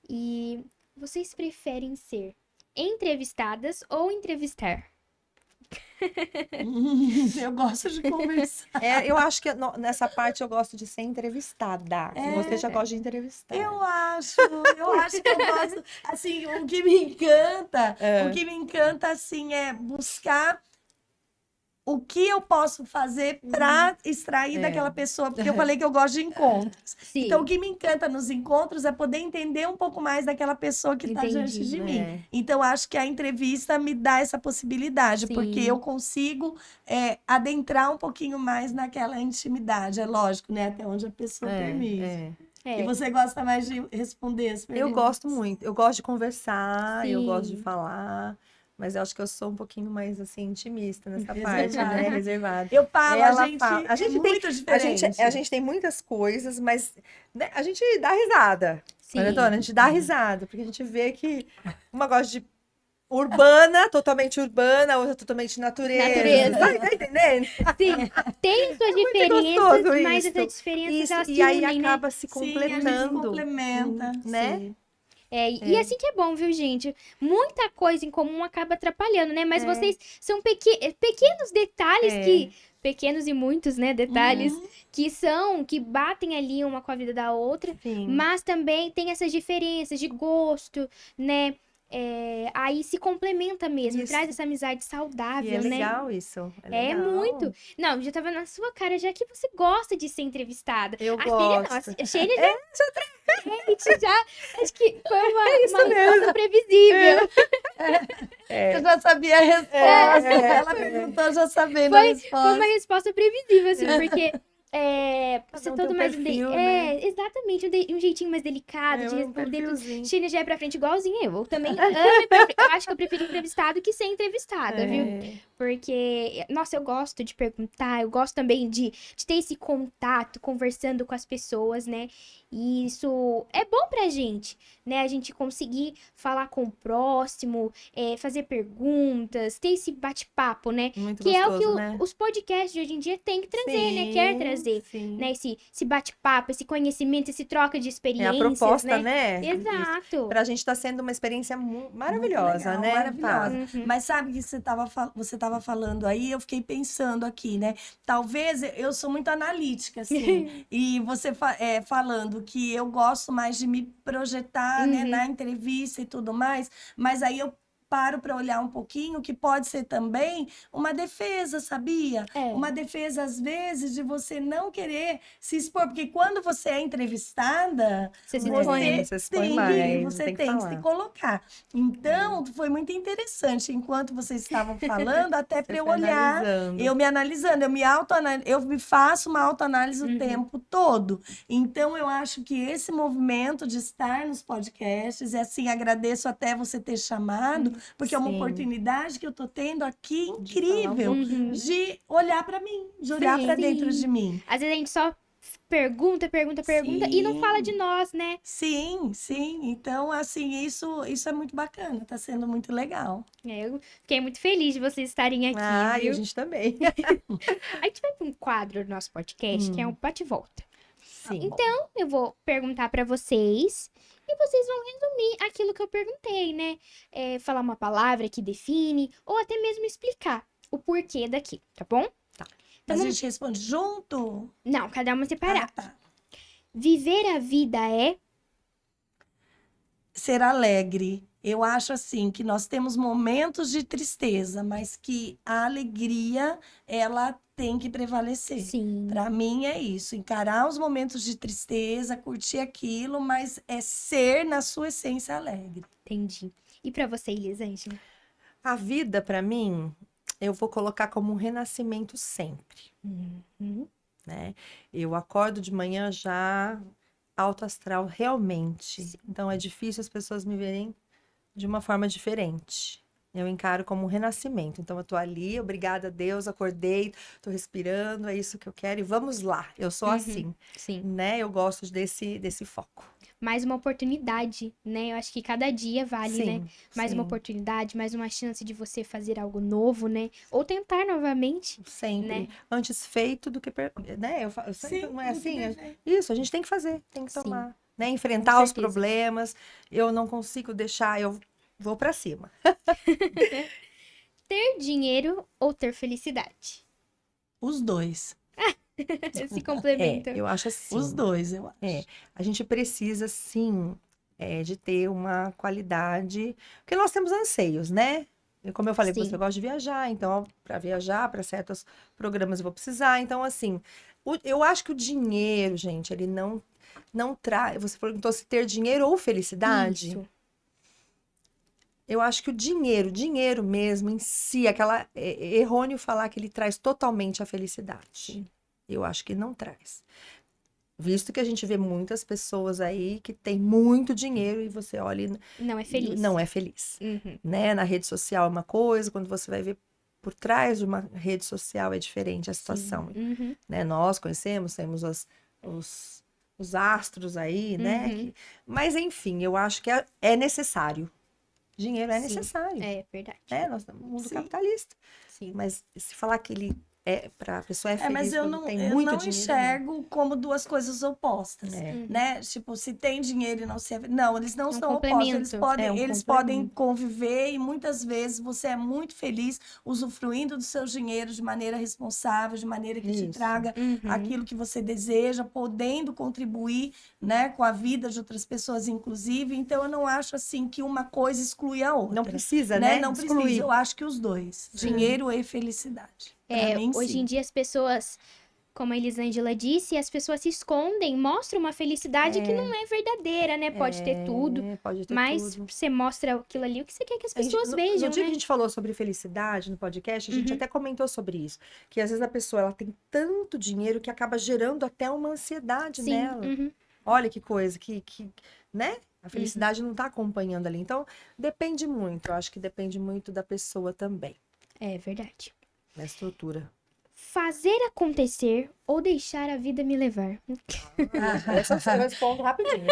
E vocês preferem ser entrevistadas ou entrevistar? Eu gosto de conversar. Eu acho que nessa parte eu gosto de ser entrevistada. E você já gosta de entrevistar. Eu acho que eu gosto, assim, o que me encanta, assim, é buscar o que eu posso fazer para extrair daquela pessoa, porque eu falei que eu gosto de encontros. Sim. Então, o que me encanta nos encontros é poder entender um pouco mais daquela pessoa que está diante de mim. Então, acho que a entrevista me dá essa possibilidade, porque eu consigo adentrar um pouquinho mais naquela intimidade. É lógico, né? Até onde a pessoa permite. E você gosta mais de responder as perguntas? Eu gosto muito. Eu gosto de conversar, eu gosto de Sim. falar. Mas eu acho que eu sou um pouquinho mais, assim, intimista nessa parte, né? Reservada. Eu falo, Ela a gente fala. A gente é muito diferente. A gente tem muitas coisas, mas né, a gente dá risada. Sim. Né, Dona? A gente dá risada, porque a gente vê que uma gosta de urbana, totalmente urbana, outra totalmente natureza. Tá entendendo? Sim, tem suas gostoso diferenças, mas isso. essas diferenças elas E se aí unem, né? acaba se Sim, a gente completando. se complementa. Né? Sim. E assim que é bom, viu, gente? Muita coisa em comum acaba atrapalhando, né? Mas vocês são pequenos detalhes pequenos e muitos, né, detalhes que batem ali uma com a vida da outra, Sim. mas também tem essas diferenças de gosto, né? Aí se complementa mesmo, Isso. traz essa amizade saudável, E é né? legal isso. É muito. Não, já tava na sua cara já que você gosta de ser entrevistada. Eu a gosto. A Sheila já acho que foi uma resposta previsível. Eu já sabia a resposta. Ela perguntou já sabendo a resposta. Foi uma resposta previsível, assim, porque você um todo tem um mais... perfil, né? Exatamente, um jeitinho mais delicado de um responder. perfilzinho. Sheila já é pra frente igualzinha eu. Eu também amo, eu acho que eu prefiro entrevistado que ser entrevistada, viu? Porque, nossa, eu gosto de perguntar, eu gosto também de ter esse contato, conversando com as pessoas, né? E isso é bom pra gente, né? A gente conseguir falar com o próximo, fazer perguntas, ter esse bate-papo, né? Muito que gostoso, é o que né? os podcasts de hoje em dia têm que trazer, né? Quer trazer, né? Esse bate-papo, esse conhecimento, esse troca de É experiências, a proposta, né? Exato. Pra gente tá sendo uma experiência maravilhosa, Legal, né? maravilhosa. Uhum. Mas sabe que você tava falando aí, eu fiquei pensando aqui, né? Talvez eu sou muito analítica, assim. E você falando que eu gosto mais de me projetar, né, na entrevista e tudo mais, mas aí eu paro para olhar um pouquinho, que pode ser também uma defesa, sabia? Uma defesa, às vezes, de você não querer se expor, porque quando você é entrevistada, Você se você tem que se colocar. Então, foi muito interessante, enquanto vocês estavam falando, até para eu olhar, eu me analisando, eu me faço uma autoanálise o tempo todo. Então, eu acho que esse movimento de estar nos podcasts, e assim, agradeço até você ter chamado, porque é uma oportunidade que eu tô tendo aqui incrível de olhar para mim, de olhar para dentro de mim. Às vezes a gente só pergunta e não fala de nós, né? Sim. Então, assim, isso é muito bacana, tá sendo muito legal. Eu fiquei muito feliz de vocês estarem aqui, viu? E a gente também. A gente vai para um quadro do nosso podcast, que é um bate-volta. Sim. Então, eu vou perguntar para vocês e vocês vão resumir aquilo que eu perguntei, né? Falar uma palavra que define, ou até mesmo explicar o porquê daquilo, tá bom? Tá. Então, Mas a gente responde junto? não, cada uma separada. Tá. Viver a vida é... Ser alegre. Eu acho assim que nós temos momentos de tristeza, mas que a alegria ela tem que prevalecer. Sim. Para mim é isso, encarar os momentos de tristeza, curtir aquilo, mas é ser na sua essência alegre. Entendi. E pra você, Elisângela? A vida, para mim, eu vou colocar como um renascimento sempre, Uhum. né? Eu acordo de manhã já alto astral, realmente. Então é difícil as pessoas me verem de uma forma diferente. Eu encaro como um renascimento. Então eu tô ali, obrigada a Deus, acordei, tô respirando, é isso que eu quero e vamos lá. Eu sou assim, Sim. né? Eu gosto desse foco. Mais uma oportunidade, né? Eu acho que cada dia vale, né? Mais uma sim. oportunidade, mais uma chance de você fazer algo novo, né? Ou tentar novamente. Sempre. Né? Antes feito do que... né? Eu sempre, Sim, não é assim? perfeito. Isso, a gente tem que fazer, tem que Sim. tomar. Né? Enfrentar Com os certeza. problemas. Eu não consigo deixar, eu vou pra cima. Ter dinheiro ou ter felicidade? Os dois. Se complementam. Eu acho assim. Os dois, eu acho. A gente precisa, sim, de ter uma qualidade, porque nós temos anseios, né? Como eu falei pra Sim. você, eu gosto de viajar, então, para viajar, para certos programas eu vou precisar. Então, assim, eu acho que o dinheiro, gente, ele não traz. Você perguntou se ter dinheiro ou felicidade. Isso. Eu acho que o dinheiro mesmo em si, é errôneo falar que ele traz totalmente a felicidade. Sim. Eu acho que não traz. Visto que a gente vê muitas pessoas aí que têm muito dinheiro e você olha e Não é feliz. não é feliz. Uhum. Né? Na rede social é uma coisa, quando você vai ver por trás de uma rede social é diferente a situação. Uhum. Né? Nós conhecemos, temos os astros aí, né? Uhum. Mas enfim, eu acho que é necessário. Dinheiro é Sim. necessário. É verdade. Nós estamos no mundo Sim. capitalista. Sim. Mas se falar que ele para a pessoa é feliz Mas eu quando não, tem eu muito não dinheiro. enxergo como duas coisas opostas, Uhum. né? Tipo, se tem dinheiro e não se... Não, eles não É um são opostos. Eles complemento. podem, É um eles complemento. podem conviver e muitas vezes você é muito feliz usufruindo do seu dinheiro de maneira responsável, de maneira que te Isso. traga Uhum. aquilo que você deseja, podendo contribuir, né, com a vida de outras pessoas, inclusive. Então, eu não acho assim que uma coisa exclui a outra. Não precisa, né? né? Não Excluir. precisa. Eu acho que os dois, Sim. dinheiro e felicidade. Pra mim, Hoje sim. em dia as pessoas, como a Elisângela disse, as pessoas se escondem, mostram uma felicidade que não é verdadeira, né? Pode ter tudo, Pode ter mas tudo. você mostra aquilo ali, o que você quer que as A gente- pessoas no vejam, dia que né? a gente falou sobre felicidade no podcast, a gente Uhum. até comentou sobre isso. Que às vezes a pessoa ela tem tanto dinheiro que acaba gerando até uma ansiedade Sim. nela. Uhum. Olha que coisa, né? A felicidade não tá acompanhando ali. Então, depende muito. Eu acho que depende muito da pessoa também, É verdade. da estrutura. Fazer acontecer ou deixar a vida me levar? Essa eu respondo rapidinho.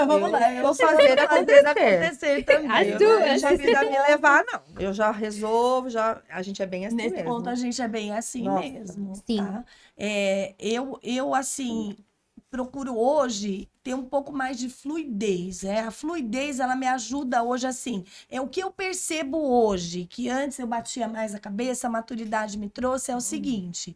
Vamos lá. Eu vou fazer acontecer. acontecer também. As Eu duas. não deixo a vida me levar, não. Eu já resolvo, a gente é bem assim Nesse mesmo. ponto, a gente é bem assim Nossa. mesmo. Sim. Tá? Eu, assim, procuro hoje ter um pouco mais de fluidez. A fluidez, ela me ajuda hoje, assim. É o que eu percebo hoje, que antes eu batia mais a cabeça, a maturidade me trouxe, é o seguinte.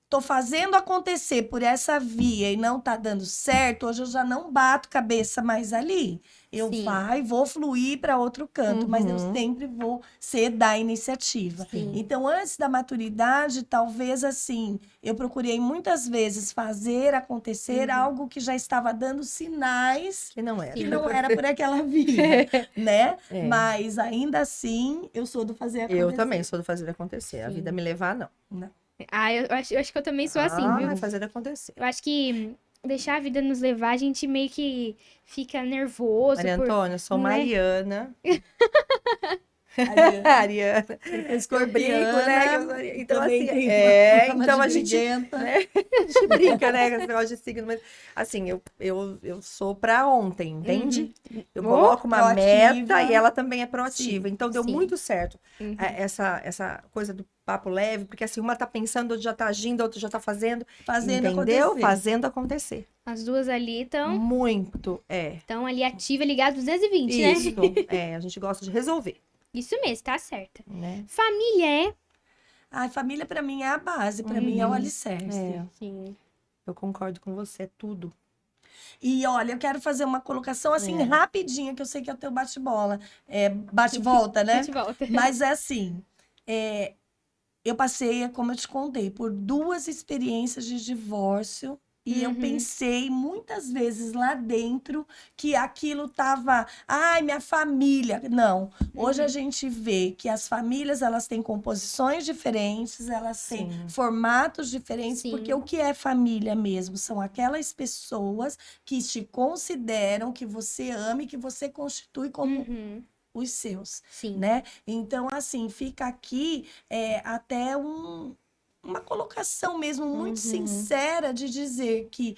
Tô fazendo acontecer por essa via e não tá dando certo, hoje eu já não bato cabeça mais ali. Eu Sim. vou fluir para outro canto, mas eu Uhum. sempre vou ser da iniciativa. Sim. Então, antes da maturidade, talvez assim, eu procurei muitas vezes fazer acontecer algo que já estava dando sinais Que não é. que não era por aquela via, né? É. Mas ainda assim, eu sou do fazer acontecer. Eu também sou do fazer acontecer. A Sim. vida me levar, não. Eu acho que eu também sou assim, viu? É fazer acontecer. Eu acho que deixar a vida nos levar, a gente meio que fica nervoso. Maria Antônia, eu sou não é? Mariana. Ariana. Eu brinco, né? Então, assim, então a gente, né? A gente brinca, né, com esse negócio de signo, mas assim, eu sou pra ontem, entende? Eu coloco uma meta e ela também é proativa. Então deu muito certo essa coisa do papo leve, porque assim, uma tá pensando, outra já tá agindo, outra já tá fazendo, entendeu? Acontecer. Fazendo acontecer. As duas ali estão Muito, ali ativa, ligada 220, Isso, né? a gente gosta de resolver, Isso mesmo, tá certa. né? Família é... Ai, família pra mim é a base, pra mim é o alicerce. Sim. Eu concordo com você, é tudo. E olha, eu quero fazer uma colocação assim rapidinha, que eu sei que é o teu bate-bola. Bate-volta, né? Bate-volta. Mas é assim, eu passei, como eu te contei, por 2 experiências de divórcio. E eu pensei muitas vezes lá dentro que aquilo tava, ai, minha família. Não, hoje a gente vê que as famílias, elas têm composições diferentes, elas têm formatos diferentes, porque o que é família mesmo? São aquelas pessoas que te consideram, que você ama e que você constitui como os seus, né? Então, assim, fica aqui até uma colocação mesmo muito sincera de dizer que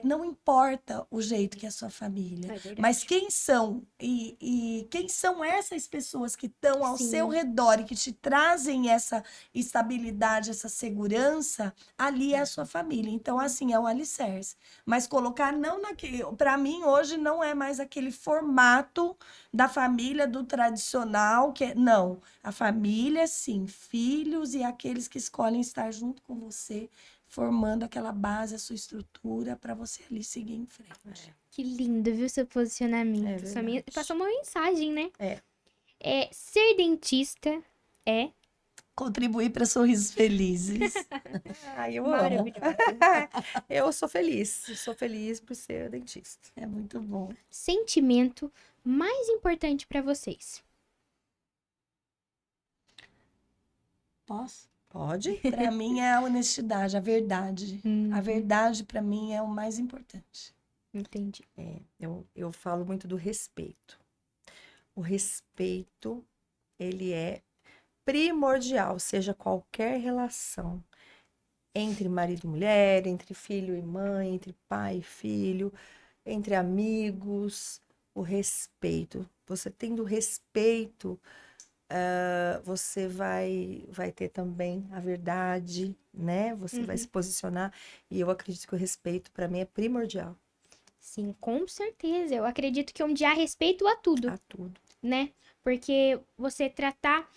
não importa o jeito que é a sua família, mas quem são e quem são essas pessoas que estão ao seu redor e que te trazem essa estabilidade, essa segurança, ali é a sua família. Então, assim, é o alicerce. Mas colocar não naquele... Para mim, hoje, não é mais aquele formato da família, do tradicional, não. A família, sim, filhos e aqueles que escolhem estar junto com você, formando aquela base, a sua estrutura, para você ali seguir em frente. Que lindo, viu, seu posicionamento. Passou uma mensagem, né? Ser dentista é... Contribuir para sorrisos felizes. Eu amo. Eu sou feliz por ser dentista. É muito bom. Sentimento mais importante para vocês? Posso? Pode? Para mim é a honestidade, a verdade. A verdade, para mim, é o mais importante. Entendi. Eu falo muito do respeito. O respeito, ele é primordial, seja qualquer relação entre marido e mulher, entre filho e mãe, entre pai e filho, entre amigos, o respeito. Você tendo respeito, você vai ter também a verdade, né? Você vai se posicionar, e eu acredito que o respeito, para mim, é primordial. Sim, com certeza. Eu acredito que onde há respeito, há tudo. A tudo. Né? Porque você tratar...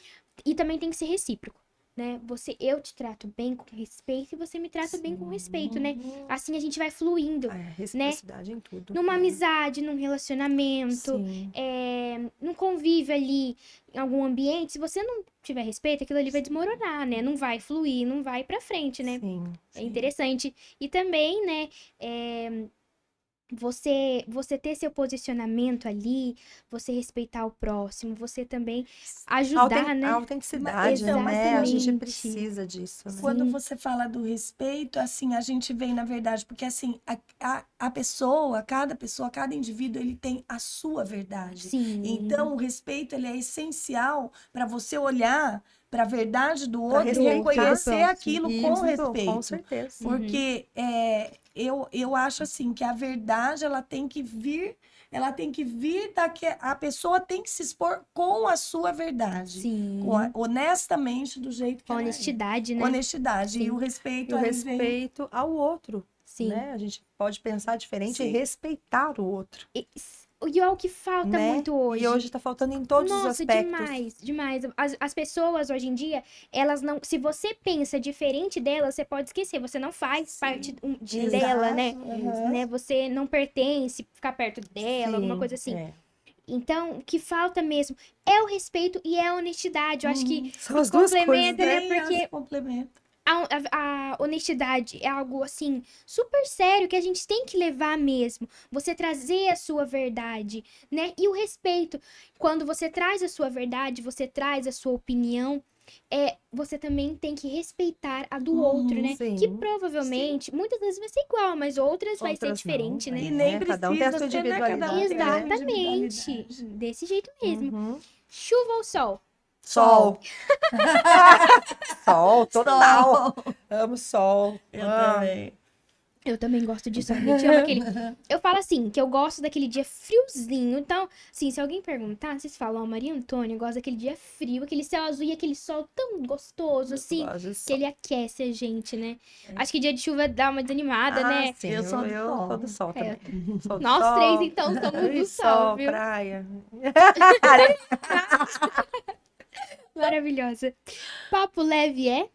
E também tem que ser recíproco, né? Eu te trato bem com respeito e você me trata bem com respeito, né? Assim a gente vai fluindo, reciprocidade em tudo. Numa amizade, num relacionamento, num convívio ali, em algum ambiente. Se você não tiver respeito, aquilo ali vai desmoronar, né? Não vai fluir, não vai pra frente, né? É interessante. E também, né? Você ter seu posicionamento ali, você respeitar o próximo, você também ajudar, né? A autenticidade, né? A gente precisa disso, né? Quando você fala do respeito, assim, a gente vem, na verdade, porque assim, a pessoa, cada indivíduo, ele tem a sua verdade. Sim. Então, o respeito, ele é essencial para você olhar para a verdade do outro e reconhecer aquilo com respeito. Com certeza. Porque eu acho assim que a verdade, ela tem que vir a pessoa tem que se expor com a sua verdade. Sim. Honestamente, do jeito que com honestidade, né? Honestidade. Sim. E o respeito, o respeito ao outro. Sim. Né? A gente pode pensar diferente e respeitar o outro. E é o que falta muito hoje. E hoje tá faltando em todos os aspectos. Demais. As pessoas hoje em dia, elas não... Se você pensa diferente delas, você pode esquecer. Você não faz parte dela, né? né? Você não pertence, ficar perto dela, alguma coisa assim. Então, o que falta mesmo é o respeito e é a honestidade. Eu acho que são as duas coisas, né? Porque a honestidade é algo, assim, super sério que a gente tem que levar mesmo. Você trazer a sua verdade, né? E o respeito. Quando você traz a sua verdade, você traz a sua opinião, você também tem que respeitar a do outro, né? Que provavelmente, muitas vezes vai ser igual, mas outras vai ser diferente, né? E nem precisa cada um tem a sua individualidade. Exatamente. Desse jeito mesmo. Chuva ou sol? Sol. Sol, total. Sol. Amo sol. Eu também. Eu também gosto disso. A gente ama aquele... Eu falo assim, que eu gosto daquele dia friozinho. Então, assim, se alguém perguntar, vocês falam, ó, Maria Antônia gosta daquele dia frio, aquele céu azul e aquele sol tão gostoso, assim, Gosto de que sol. ele aquece a gente, né? Acho que dia de chuva dá uma desanimada, Ah, né? sim, Eu sou do sol. sou do sol É, também. Sou do Nós sol. três, então, somos do sol, viu? praia. Maravilhosa. Papo leve é?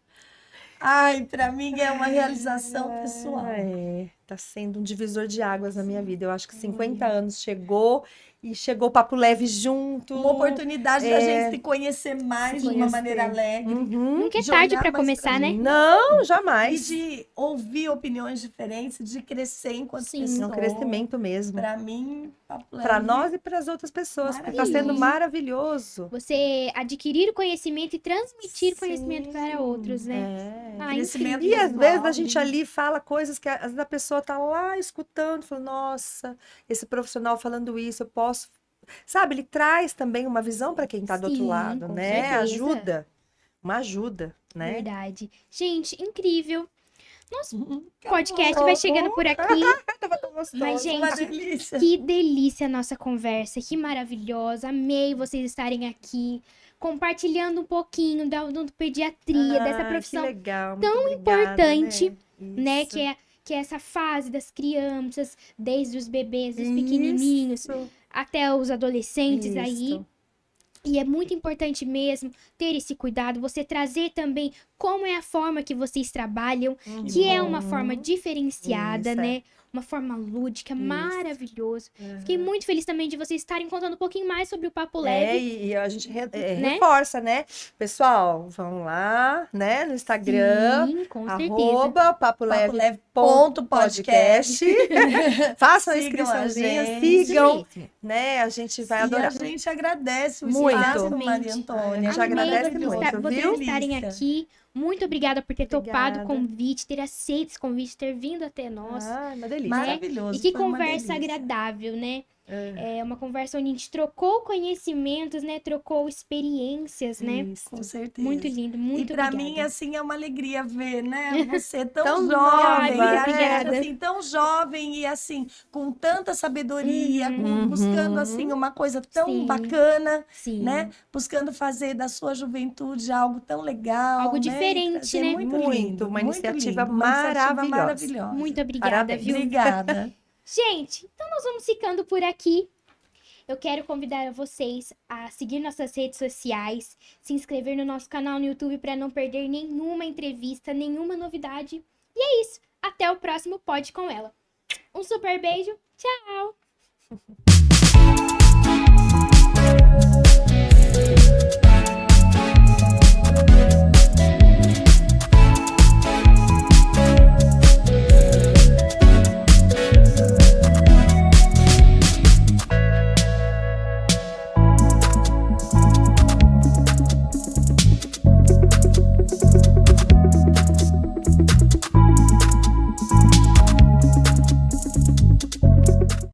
Ai, pra mim é uma realização pessoal. É, tá sendo um divisor de águas na minha vida. Eu acho que 50 anos chegou e chegou o Papo Leve junto. Uma oportunidade da gente se conhecer mais de uma conhecer. maneira alegre. Uhum. Nunca é de tarde olhar pra mais começar, pra né? gente. Não, E jamais. de ouvir opiniões diferentes, de crescer enquanto Sim. pessoa. É um crescimento mesmo. Pra mim, Papo Para Leve nós e para as outras pessoas, porque tá sendo Maravilhoso. maravilhoso. Você adquirir conhecimento e transmitir conhecimento para Sim, outros, né? É. Ah, Crescimento incrível. E às vezes a pessoal. gente ali fala coisas que às vezes a pessoa tá lá escutando, fala, nossa, esse profissional falando isso, eu posso. Sabe, ele traz também uma visão para quem tá do outro Sim, lado, com né? certeza. Ajuda. Uma ajuda, né? Verdade. Gente, incrível. Nosso Acabou. podcast vai chegando por aqui. Tava tão gostoso. Mas, Uma gente, delícia. que delícia a nossa conversa. Que maravilhosa. Amei vocês estarem aqui, compartilhando um pouquinho da pediatria, dessa Ai, profissão que legal, tão muito obrigada, importante, né? Isso. Que é essa fase das crianças, desde os bebês, dos pequenininhos, Isso. até os adolescentes aí. Isso. E é muito importante mesmo ter esse cuidado, você trazer também como é a forma que vocês trabalham, que é uma forma diferenciada, Isso, é. né? Uma forma lúdica, maravilhoso. Fiquei muito feliz também de vocês estarem contando um pouquinho mais sobre o Papo Leve. E a gente Né? reforça, né? Pessoal, vão lá, né? No Instagram, Sim, com certeza. arroba papoleve.podcast. Façam a Sigam a inscriçãozinha, gente. sigam, Isso mesmo. né? A gente vai E adorar. a gente agradece o Muito. espaço, Maria Exatamente. Antônia. A gente agradece Amei muito, vocês viu? estarem Delícia. aqui. Muito obrigada por ter topado o Obrigada. convite, ter aceito esse convite, ter vindo até nós. Ah, uma delícia. Maravilhoso. E que foi uma conversa delícia. agradável, né? É uma conversa onde a gente trocou conhecimentos, né? Trocou experiências, né? Isso. Com certeza. Muito lindo, muito E pra obrigada. mim, assim, é uma alegria ver, né? Você tão, Tão jovem, nova, e a gente, obrigada. assim, tão jovem e, assim, com tanta sabedoria, Uhum. buscando, assim, uma coisa tão Sim. bacana, Sim. né? Buscando fazer da sua juventude algo tão legal, Algo né? E diferente, trazer né? Muito Muito, lindo, uma muito iniciativa lindo, uma iniciativa maravilhosa. maravilhosa. Muito obrigada, Parabéns. viu? Obrigada. Gente, então nós vamos ficando por aqui. Eu quero convidar vocês a seguir nossas redes sociais, se inscrever no nosso canal no YouTube para não perder nenhuma entrevista, nenhuma novidade. E é isso. Até o próximo Pode Com Ela. Um super beijo. Tchau!